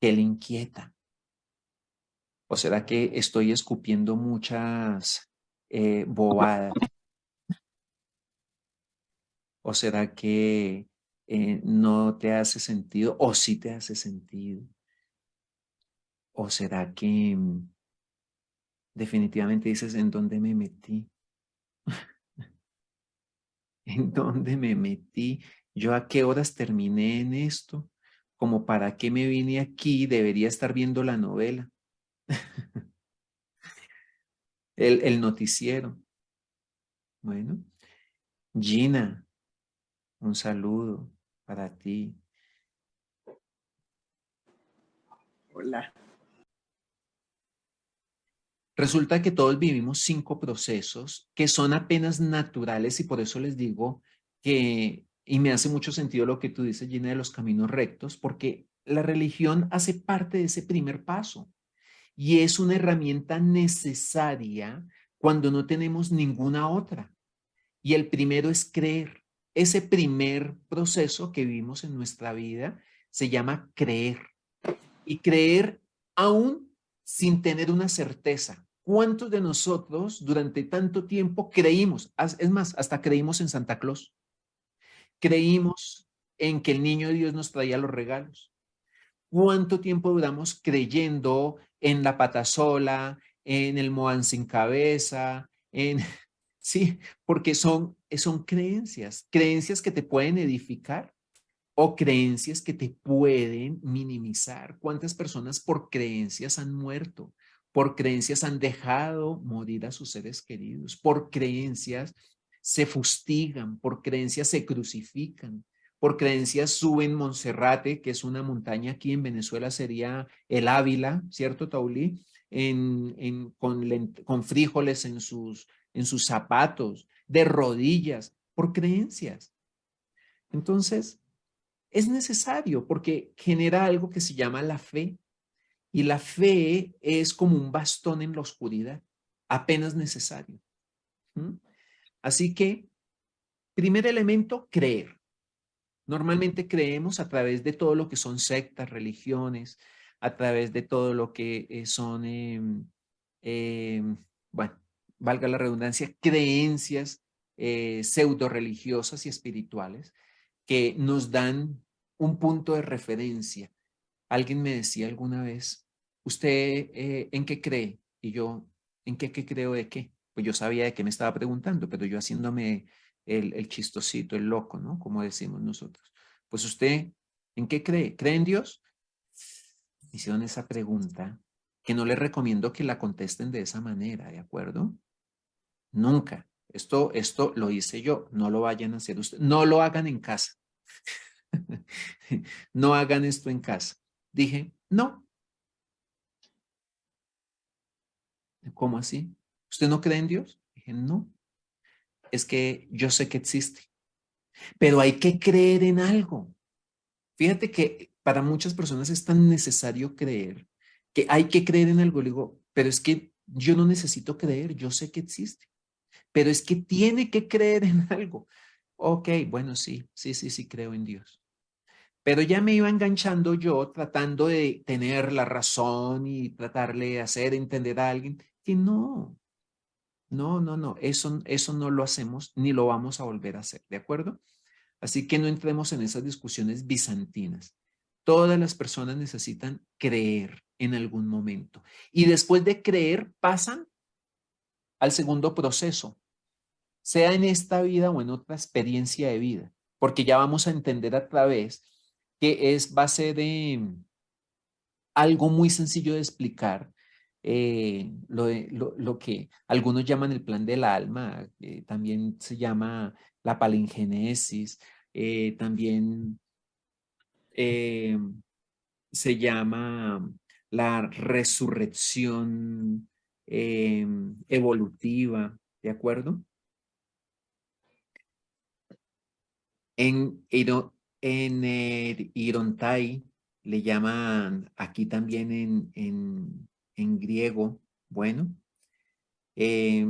¿Qué le inquieta? ¿O será que estoy escupiendo muchas bobadas? ¿O será que no te hace sentido? ¿O sí te hace sentido? ¿O será que definitivamente dices en dónde me metí? ¿En dónde me metí? ¿Yo a qué horas terminé en esto? ¿Como para qué me vine aquí? Debería estar viendo la novela, el noticiero. Bueno, Gina, un saludo para ti. Hola. Resulta que todos vivimos 5 procesos que son apenas naturales y por eso les digo que, y me hace mucho sentido lo que tú dices, Gina, de los caminos rectos, porque la religión hace parte de ese primer paso y es una herramienta necesaria cuando no tenemos ninguna otra. Y el primero es creer. Ese primer proceso que vivimos en nuestra vida se llama creer. Y creer aún sin tener una certeza. ¿Cuántos de nosotros durante tanto tiempo creímos? Es más, hasta creímos en Santa Claus. Creímos en que el niño de Dios nos traía los regalos. ¿Cuánto tiempo duramos creyendo en la pata sola, en el Moan sin cabeza, en... Sí, porque son creencias, creencias que te pueden edificar o creencias que te pueden minimizar. ¿Cuántas personas por creencias han muerto? Por creencias han dejado morir a sus seres queridos. Por creencias se fustigan, por creencias se crucifican, por creencias suben Monserrate, que es una montaña aquí en Venezuela, sería el Ávila, ¿cierto, Taulí? Con frijoles en sus zapatos, de rodillas, por creencias. Entonces, es necesario porque genera algo que se llama la fe y la fe es como un bastón en la oscuridad, apenas necesario. ¿Mm? Así que, primer elemento, creer. Normalmente creemos a través de todo lo que son sectas, religiones, a través de todo lo que son, eh, bueno, valga la redundancia, creencias pseudo religiosas y espirituales que nos dan un punto de referencia. Alguien me decía alguna vez, ¿usted en qué cree? Y yo, ¿en qué creo de qué? Pues yo sabía de qué me estaba preguntando, pero yo haciéndome el chistosito, el loco, ¿no? Como decimos nosotros. Pues usted, ¿en qué cree? ¿Cree en Dios? Me hicieron esa pregunta que no les recomiendo que la contesten de esa manera, ¿de acuerdo? Nunca. Esto lo hice yo, no lo vayan a hacer ustedes, no lo hagan en casa. No hagan esto en casa. Dije, no. ¿Cómo así? ¿Usted no cree en Dios? Dije, no. Es que yo sé que existe, pero hay que creer en algo. Fíjate que para muchas personas es tan necesario creer que hay que creer en algo. Le digo, pero es que yo no necesito creer, yo sé que existe, pero es que tiene que creer en algo. Ok, bueno, sí, creo en Dios. Pero ya me iba enganchando yo tratando de tener la razón y tratarle de hacer entender a alguien que no, no, eso no lo hacemos ni lo vamos a volver a hacer, ¿de acuerdo? Así que no entremos en esas discusiones bizantinas. Todas las personas necesitan creer en algún momento y después de creer pasan al segundo proceso, sea en esta vida o en otra experiencia de vida, porque ya vamos a entender a través que es base de algo muy sencillo de explicar, lo que algunos llaman el plan del alma, también se llama la palingenesis, también eh, se llama la resurrección evolutiva, ¿de acuerdo? En Irontai le llaman aquí también en griego, bueno, eh,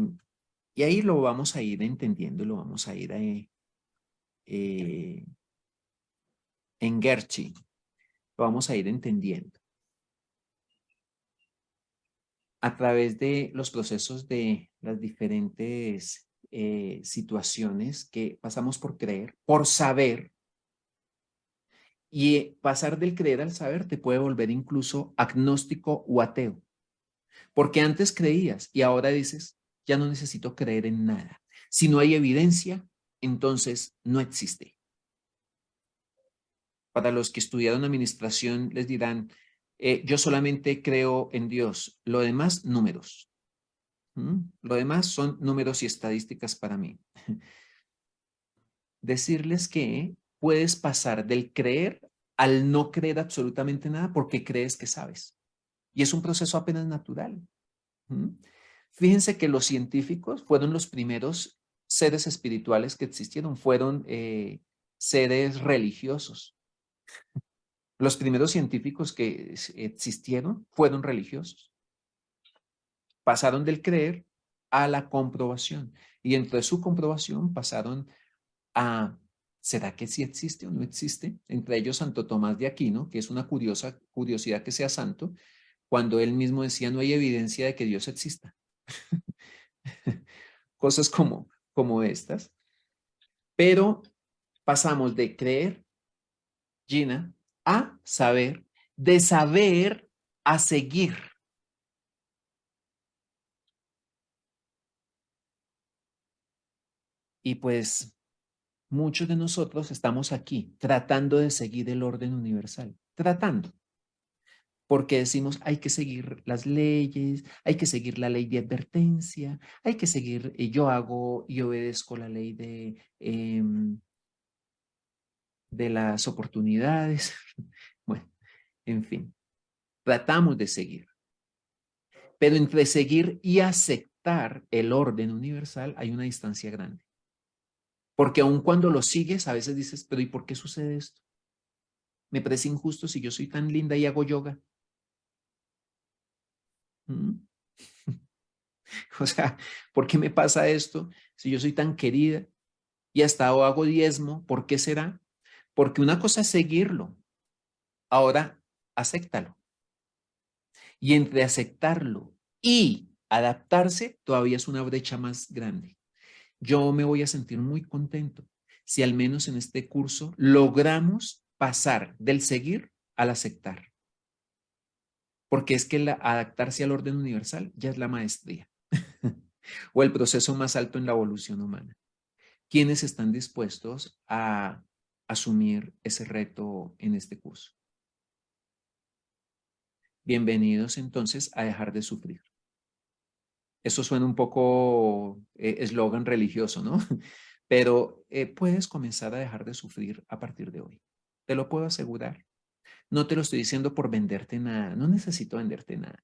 y ahí lo vamos a ir entendiendo, lo vamos a ir en Gerchi. Lo vamos a ir entendiendo a través de los procesos de las diferentes situaciones que pasamos por creer, por saber. Y pasar del creer al saber te puede volver incluso agnóstico o ateo. Porque antes creías y ahora dices, ya no necesito creer en nada. Si no hay evidencia, entonces no existe. Para los que estudiaron administración les dirán, yo solamente creo en Dios. Lo demás, números. Lo demás son números y estadísticas para mí. Decirles que puedes pasar del creer al no creer absolutamente nada porque crees que sabes. Y es un proceso apenas natural. Fíjense que los científicos fueron los primeros seres espirituales que existieron, fueron seres religiosos. Los primeros científicos que existieron fueron religiosos. Pasaron del creer a la comprobación. Y entre su comprobación pasaron a, ¿será que sí existe o no existe? Entre ellos Santo Tomás de Aquino, que es una curiosidad que sea santo, cuando él mismo decía no hay evidencia de que Dios exista. Cosas como estas. Pero pasamos de creer, Gina, a saber, de saber a seguir. Y pues muchos de nosotros estamos aquí tratando de seguir el orden universal, tratando. Porque decimos, hay que seguir las leyes, hay que seguir la ley de advertencia, hay que seguir, yo hago y obedezco la ley de las oportunidades. Bueno, en fin, tratamos de seguir. Pero entre seguir y aceptar el orden universal hay una distancia grande. Porque aun cuando lo sigues, a veces dices, pero ¿y por qué sucede esto? Me parece injusto si yo soy tan linda y hago yoga. O sea, ¿por qué me pasa esto si yo soy tan querida y hasta hago diezmo? ¿Por qué será? Porque una cosa es seguirlo. Ahora, acéptalo. Y entre aceptarlo y adaptarse, todavía es una brecha más grande. Yo me voy a sentir muy contento si al menos en este curso logramos pasar del seguir al aceptar. Porque es que adaptarse al orden universal ya es la maestría o el proceso más alto en la evolución humana. ¿Quiénes están dispuestos a asumir ese reto en este curso? Bienvenidos entonces a dejar de sufrir. Eso suena un poco eslogan religioso, ¿no? Pero puedes comenzar a dejar de sufrir a partir de hoy. Te lo puedo asegurar. No te lo estoy diciendo por venderte nada. No necesito venderte nada.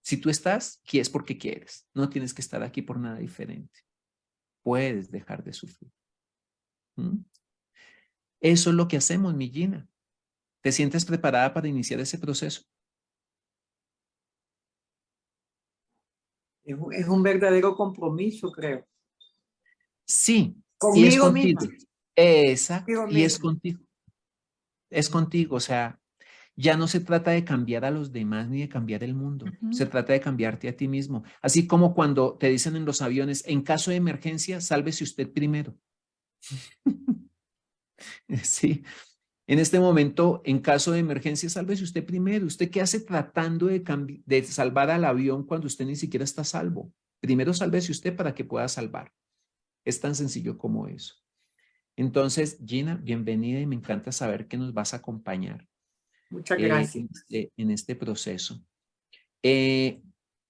Si tú estás, aquí es porque quieres. No tienes que estar aquí por nada diferente. Puedes dejar de sufrir. ¿Mm? Eso es lo que hacemos, mi Gina. ¿Te sientes preparada para iniciar ese proceso? Es un verdadero compromiso, creo. Sí, y es Conmigo contigo. misma. Exacto, Conmigo y es misma. contigo. Es contigo, o sea, ya no se trata de cambiar a los demás ni de cambiar el mundo. Se trata de cambiarte a ti mismo. Así como cuando te dicen en los aviones, en caso de emergencia, sálvese usted primero. Sí, en este momento, en caso de emergencia, sálvese usted primero. ¿Usted qué hace tratando de salvar al avión cuando usted ni siquiera está salvo? Primero sálvese usted para que pueda salvar. Es tan sencillo como eso. Entonces, Gina, bienvenida y me encanta saber que nos vas a acompañar Muchas gracias. en este proceso. Me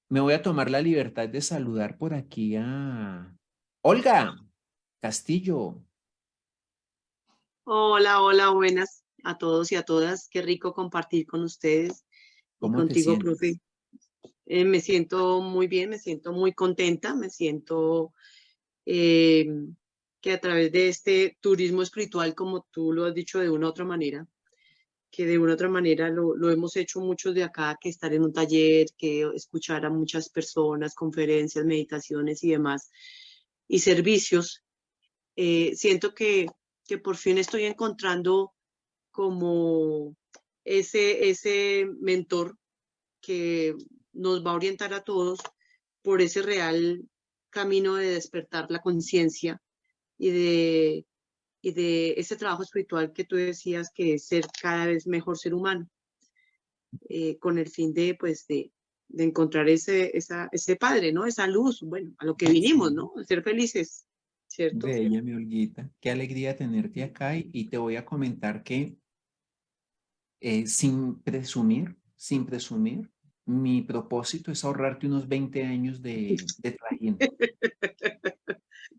voy a tomar la libertad de saludar por aquí a Olga Castillo. Hola, hola, buenas a todos y a todas. Qué rico compartir con ustedes y ¿Cómo te contigo, sientes? profe. Me siento muy bien, me siento muy contenta, me siento eh, que a través de este turismo espiritual, como tú lo has dicho de una u otra manera, que de una u otra manera lo hemos hecho muchos de acá, que estar en un taller, que escuchar a muchas personas, conferencias, meditaciones y demás, y servicios. Siento que que por fin estoy encontrando como ese mentor que nos va a orientar a todos por ese real camino de despertar la conciencia y de ese trabajo espiritual que tú decías que es ser cada vez mejor ser humano, con el fin de, pues, de encontrar ese padre, ¿no? Esa luz, bueno, a lo que vinimos, Sí. ¿no? A ser felices, ¿cierto? Bella, mi Olguita. Qué alegría tenerte acá y te voy a comentar que sin presumir, mi propósito es ahorrarte unos 20 años de trajín.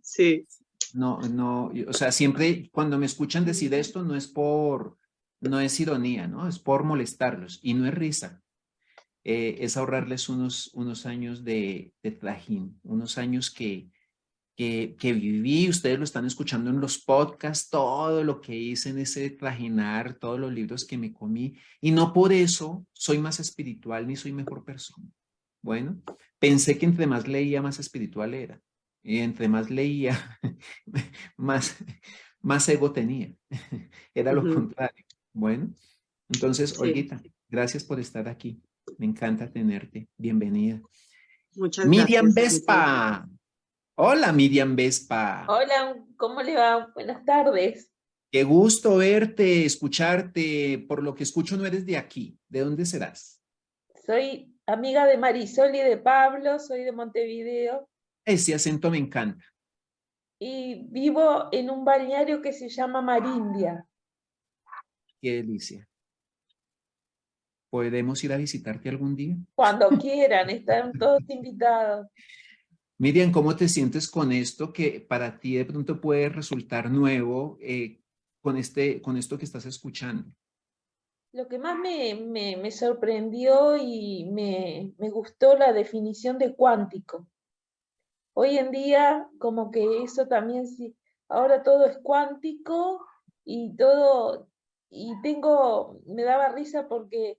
Sí. No, o sea, siempre cuando me escuchan decir esto no es ironía, ¿no? Es por molestarlos y no es risa. Es ahorrarles unos años de trajín, unos años que viví, ustedes lo están escuchando en los podcasts, todo lo que hice en ese trajinar, todos los libros que me comí, y no por eso soy más espiritual ni soy mejor persona. Bueno, pensé que entre más leía, más espiritual era, y entre más leía, más, más ego tenía. Era lo contrario. Bueno, entonces, Sí. Olguita, gracias por estar aquí. Me encanta tenerte. Bienvenida. Muchas Miriam gracias. Vespa. Hola, Miriam Vespa. Hola, ¿cómo le va? Buenas tardes. Qué gusto verte, escucharte. Por lo que escucho, no eres de aquí. ¿De dónde serás? Soy amiga de Marisol y de Pablo, soy de Montevideo Ese acento me encanta. y vivo en un balneario que se llama Marindia. Qué delicia. ¿Podemos ir a visitarte algún día? Cuando quieran, están todos invitados. Miriam, ¿cómo te sientes con esto que para ti de pronto puede resultar nuevo con esto que estás escuchando? Lo que más me sorprendió y me gustó la definición de cuántico. Hoy en día, como que eso también, sí, ahora todo es cuántico y todo, me daba risa porque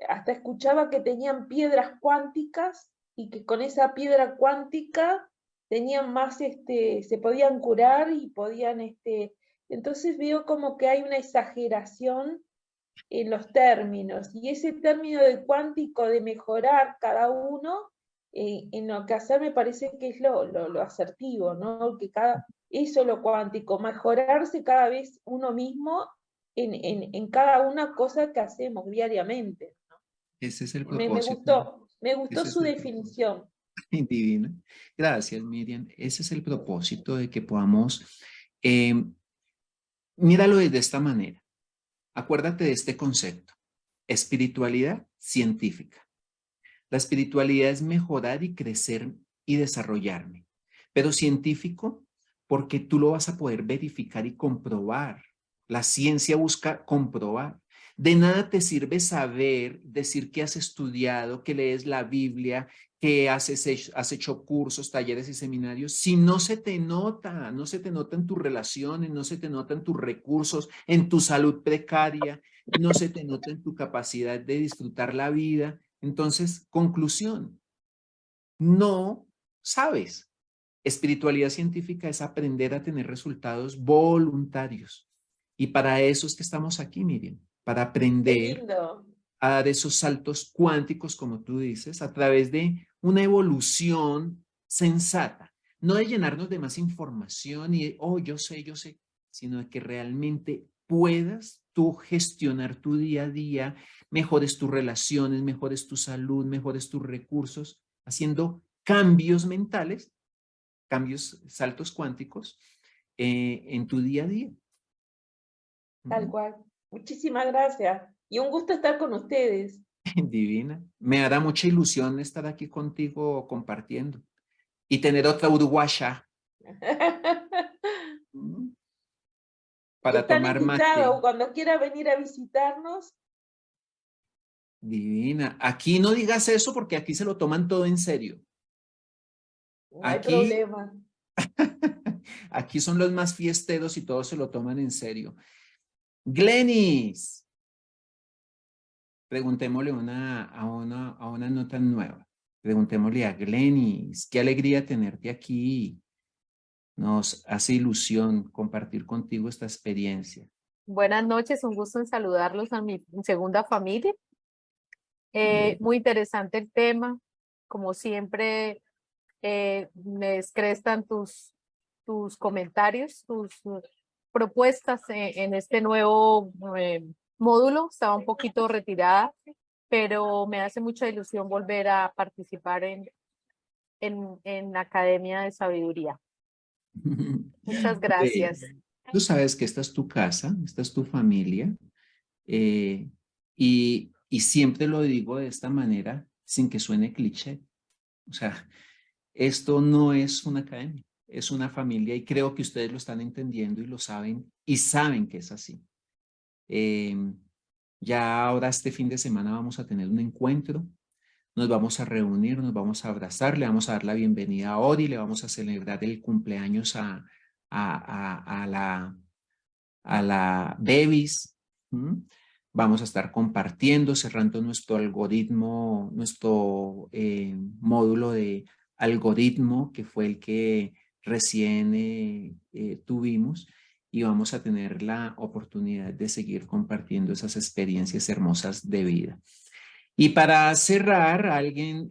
hasta escuchaba que tenían piedras cuánticas y que con esa piedra cuántica tenían más, se podían curar y podían, entonces veo como que hay una exageración en los términos y ese término de cuántico de mejorar cada uno en lo que hacer me parece que es lo asertivo, ¿no? Que eso es lo cuántico, mejorarse cada vez uno mismo en cada una cosa que hacemos diariamente. Ese es el Me propósito. me gustó Ese su es el definición. Divina. Gracias, Miriam. Ese es el propósito de que podamos, eh, míralo de esta manera. Acuérdate de este concepto. Espiritualidad científica. La espiritualidad es mejorar y crecer y desarrollarme, pero científico porque tú lo vas a poder verificar y comprobar. La ciencia busca comprobar. De nada te sirve saber, decir que has estudiado, que lees la Biblia, que has hecho cursos, talleres y seminarios, si no se te nota, no se te nota en tus relaciones, no se te nota en tus recursos, en tu salud precaria, no se te nota en tu capacidad de disfrutar la vida. Entonces, conclusión, no sabes. Espiritualidad científica es aprender a tener resultados voluntarios. Y para eso es que estamos aquí, Miriam, para Qué aprender lindo. a dar esos saltos cuánticos, como tú dices, a través de una evolución sensata, no de llenarnos de más información y de, oh, yo sé, sino de que realmente puedas tú gestionar tu día a día, mejores tus relaciones, mejores tu salud, mejores tus recursos, haciendo cambios mentales, cambios, saltos cuánticos en tu día a día. Tal cual. Muchísimas gracias. Y un gusto estar con ustedes. Divina. Me hará mucha ilusión estar aquí contigo compartiendo y tener otra uruguaya para Están tomar mate. invitados cuando quiera venir a visitarnos. Divina. Aquí no digas eso porque aquí se lo toman todo en serio. No hay Aquí, problema. aquí son los más fiesteros y todos se lo toman en serio. Glenis, preguntémosle a una nota nueva. Preguntémosle a Glenis, qué alegría tenerte aquí. Nos hace ilusión compartir contigo esta experiencia. Buenas noches, un gusto en saludarlos a mi segunda familia. Muy interesante el tema. Como siempre, me descrestan tus comentarios, tus propuestas en este nuevo módulo. Estaba un poquito retirada, pero me hace mucha ilusión volver a participar en la Academia de Sabiduría. Muchas gracias. Tú sabes que esta es tu casa, esta es tu familia, y siempre lo digo de esta manera, sin que suene cliché. O sea, esto no es una academia, es una familia, y creo que ustedes lo están entendiendo y lo saben, y saben que es así. Ya ahora este fin de semana vamos a tener un encuentro, nos vamos a reunir, nos vamos a abrazar, le vamos a dar la bienvenida a Ori, le vamos a celebrar el cumpleaños a la Bebis. Vamos a estar compartiendo, cerrando nuestro algoritmo, nuestro módulo de algoritmo, que fue el que recién tuvimos, y vamos a tener la oportunidad de seguir compartiendo esas experiencias hermosas de vida. Y para cerrar, alguien,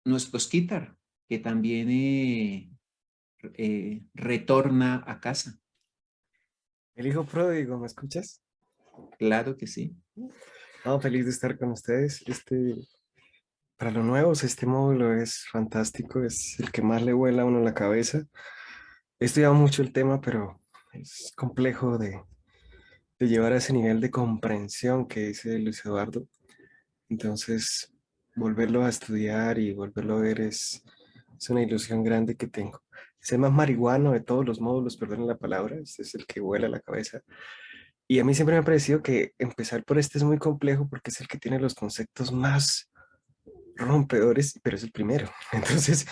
nuestro Skitar, que también retorna a casa. El hijo pródigo, ¿me escuchas? Claro que sí. No, feliz de estar con ustedes. Para los nuevos, este módulo es fantástico, es el que más le vuela a uno la cabeza. He estudiado mucho el tema, pero es complejo de llevar a ese nivel de comprensión que dice Luis Eduardo. Entonces, volverlo a estudiar y volverlo a ver es una ilusión grande que tengo. Es el más marihuano de todos los módulos, perdonen la palabra, este es el que vuela la cabeza. Y a mí siempre me ha parecido que empezar por este es muy complejo porque es el que tiene los conceptos más rompedores, pero es el primero. Entonces,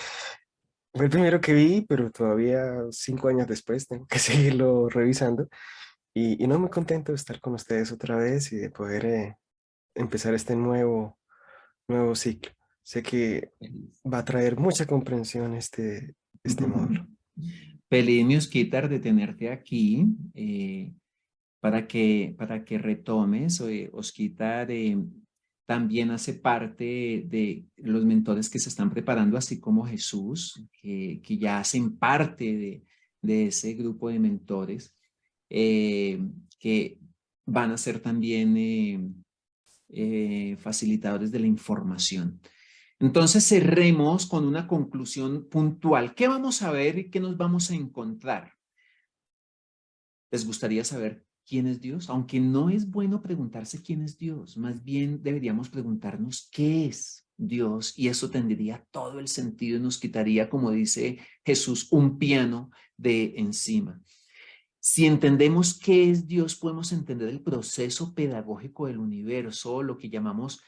fue el primero que vi, pero todavía 5 años después tengo que seguirlo revisando. Y no, muy contento de estar con ustedes otra vez y de poder empezar este nuevo ciclo. Sé que va a traer mucha comprensión este módulo. Feliz, mi Osquitar, de tenerte aquí para que retomes. Osquitar también hace parte de los mentores que se están preparando, así como Jesús, que ya hacen parte de ese grupo de mentores, que van a ser también facilitadores de la información. Entonces cerremos con una conclusión puntual. ¿Qué vamos a ver y qué nos vamos a encontrar? ¿Les gustaría saber quién es Dios? Aunque no es bueno preguntarse quién es Dios, más bien deberíamos preguntarnos qué es Dios, y eso tendría todo el sentido y nos quitaría, como dice Jesús, un piano de encima. Si entendemos qué es Dios, podemos entender el proceso pedagógico del universo, lo que llamamos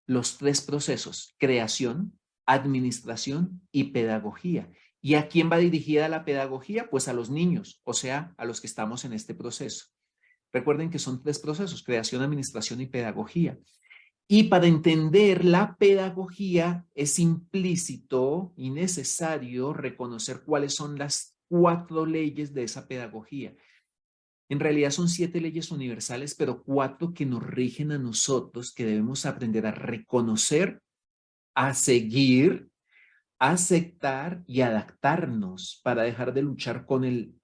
los 3 procesos: creación, administración y pedagogía. ¿Y a quién va dirigida la pedagogía? Pues a los niños, o sea, a los que estamos en este proceso. Recuerden que son 3 procesos: creación, administración y pedagogía. Y para entender la pedagogía es implícito y necesario reconocer cuáles son las 4 leyes de esa pedagogía. En realidad son 7 leyes universales, pero 4 que nos rigen a nosotros, que debemos aprender a reconocer, a seguir, a aceptar y adaptarnos para dejar de luchar con el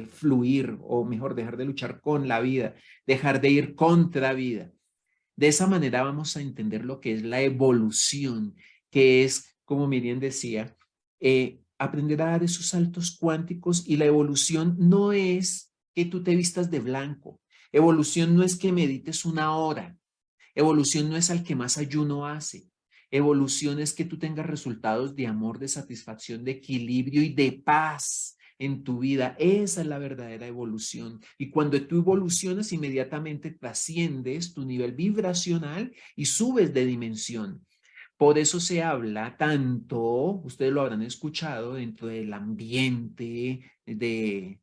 fluir, o mejor, dejar de luchar con la vida, dejar de ir contra vida. De esa manera vamos a entender lo que es la evolución, que es, como Miriam decía, aprender a dar esos saltos cuánticos. Y la evolución no es que tú te vistas de blanco. Evolución no es que medites 1 hora. Evolución no es al que más ayuno hace. Evolución es que tú tengas resultados de amor, de satisfacción, de equilibrio y de paz en tu vida. Esa es la verdadera evolución. Y cuando tú evolucionas, inmediatamente trasciendes tu nivel vibracional y subes de dimensión. Por eso se habla tanto, ustedes lo habrán escuchado, dentro del ambiente de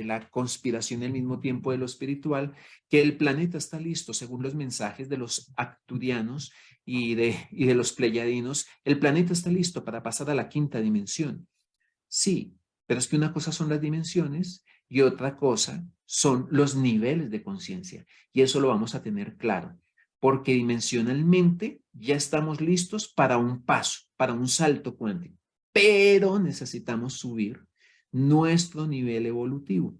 la conspiración y al mismo tiempo de lo espiritual, que el planeta está listo, según los mensajes de los acturianos y de los pleyadinos. El planeta está listo para pasar a la 5ª dimensión. Sí, pero es que una cosa son las dimensiones y otra cosa son los niveles de conciencia. Y eso lo vamos a tener claro, porque dimensionalmente ya estamos listos para un paso, para un salto cuántico, pero necesitamos subir nuestro nivel evolutivo.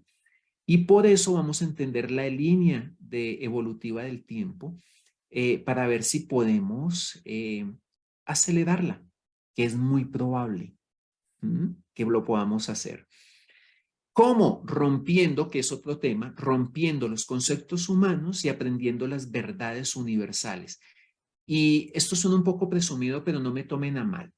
Y por eso vamos a entender la línea evolutiva del tiempo para ver si podemos acelerarla, que es muy probable que lo podamos hacer. ¿Cómo? Rompiendo, que es otro tema, rompiendo los conceptos humanos y aprendiendo las verdades universales. Y esto suena un poco presumido, pero no me tomen a mal.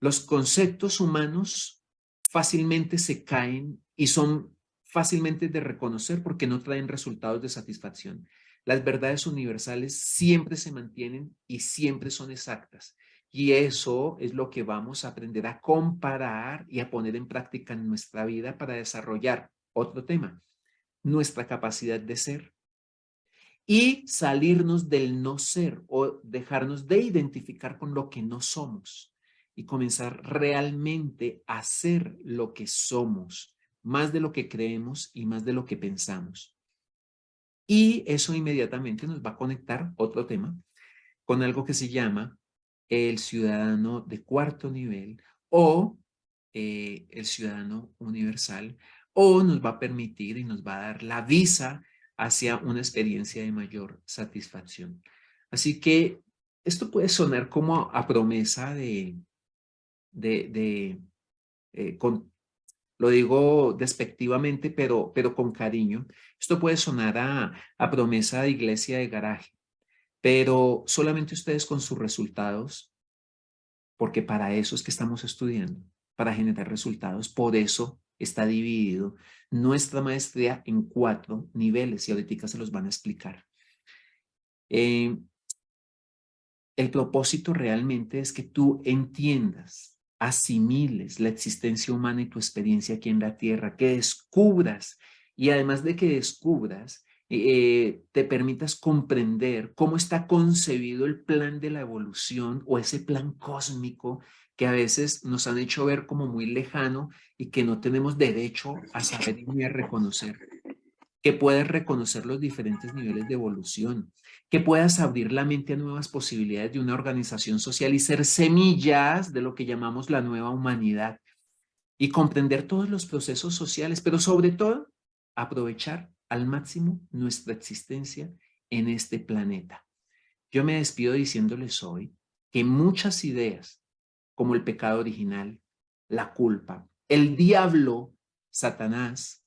Los conceptos humanos fácilmente se caen y son fácilmente de reconocer porque no traen resultados de satisfacción. Las verdades universales siempre se mantienen y siempre son exactas. Y eso es lo que vamos a aprender a comparar y a poner en práctica en nuestra vida para desarrollar otro tema, nuestra capacidad de ser y salirnos del no ser o dejarnos de identificar con lo que no somos y comenzar realmente a ser lo que somos, más de lo que creemos y más de lo que pensamos. Y eso inmediatamente nos va a conectar, otro tema, con algo que se llama el ciudadano de cuarto nivel o el ciudadano universal, o nos va a permitir y nos va a dar la visa hacia una experiencia de mayor satisfacción. Así que esto puede sonar como a promesa lo digo despectivamente, pero con cariño. Esto puede sonar a promesa de iglesia de garaje, pero solamente ustedes con sus resultados, porque para eso es que estamos estudiando, para generar resultados. Por eso está dividido nuestra maestría en 4 niveles y ahorita se los van a explicar. El propósito realmente es que tú entiendas, asimiles la existencia humana y tu experiencia aquí en la Tierra, que descubras y además de que descubras, te permitas comprender cómo está concebido el plan de la evolución o ese plan cósmico que a veces nos han hecho ver como muy lejano y que no tenemos derecho a saber ni a reconocer. Que puedas reconocer los diferentes niveles de evolución, que puedas abrir la mente a nuevas posibilidades de una organización social y ser semillas de lo que llamamos la nueva humanidad y comprender todos los procesos sociales, pero sobre todo aprovechar al máximo nuestra existencia en este planeta. Yo me despido diciéndoles hoy que muchas ideas, como el pecado original, la culpa, el diablo, Satanás,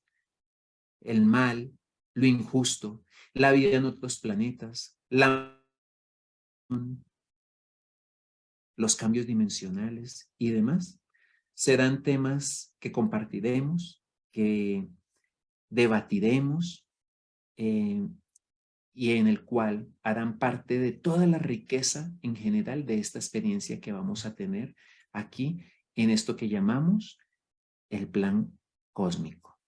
el mal, lo injusto, la vida en otros planetas, los cambios dimensionales y demás, serán temas que compartiremos, que debatiremos y en el cual harán parte de toda la riqueza en general de esta experiencia que vamos a tener aquí en esto que llamamos el plan cósmico.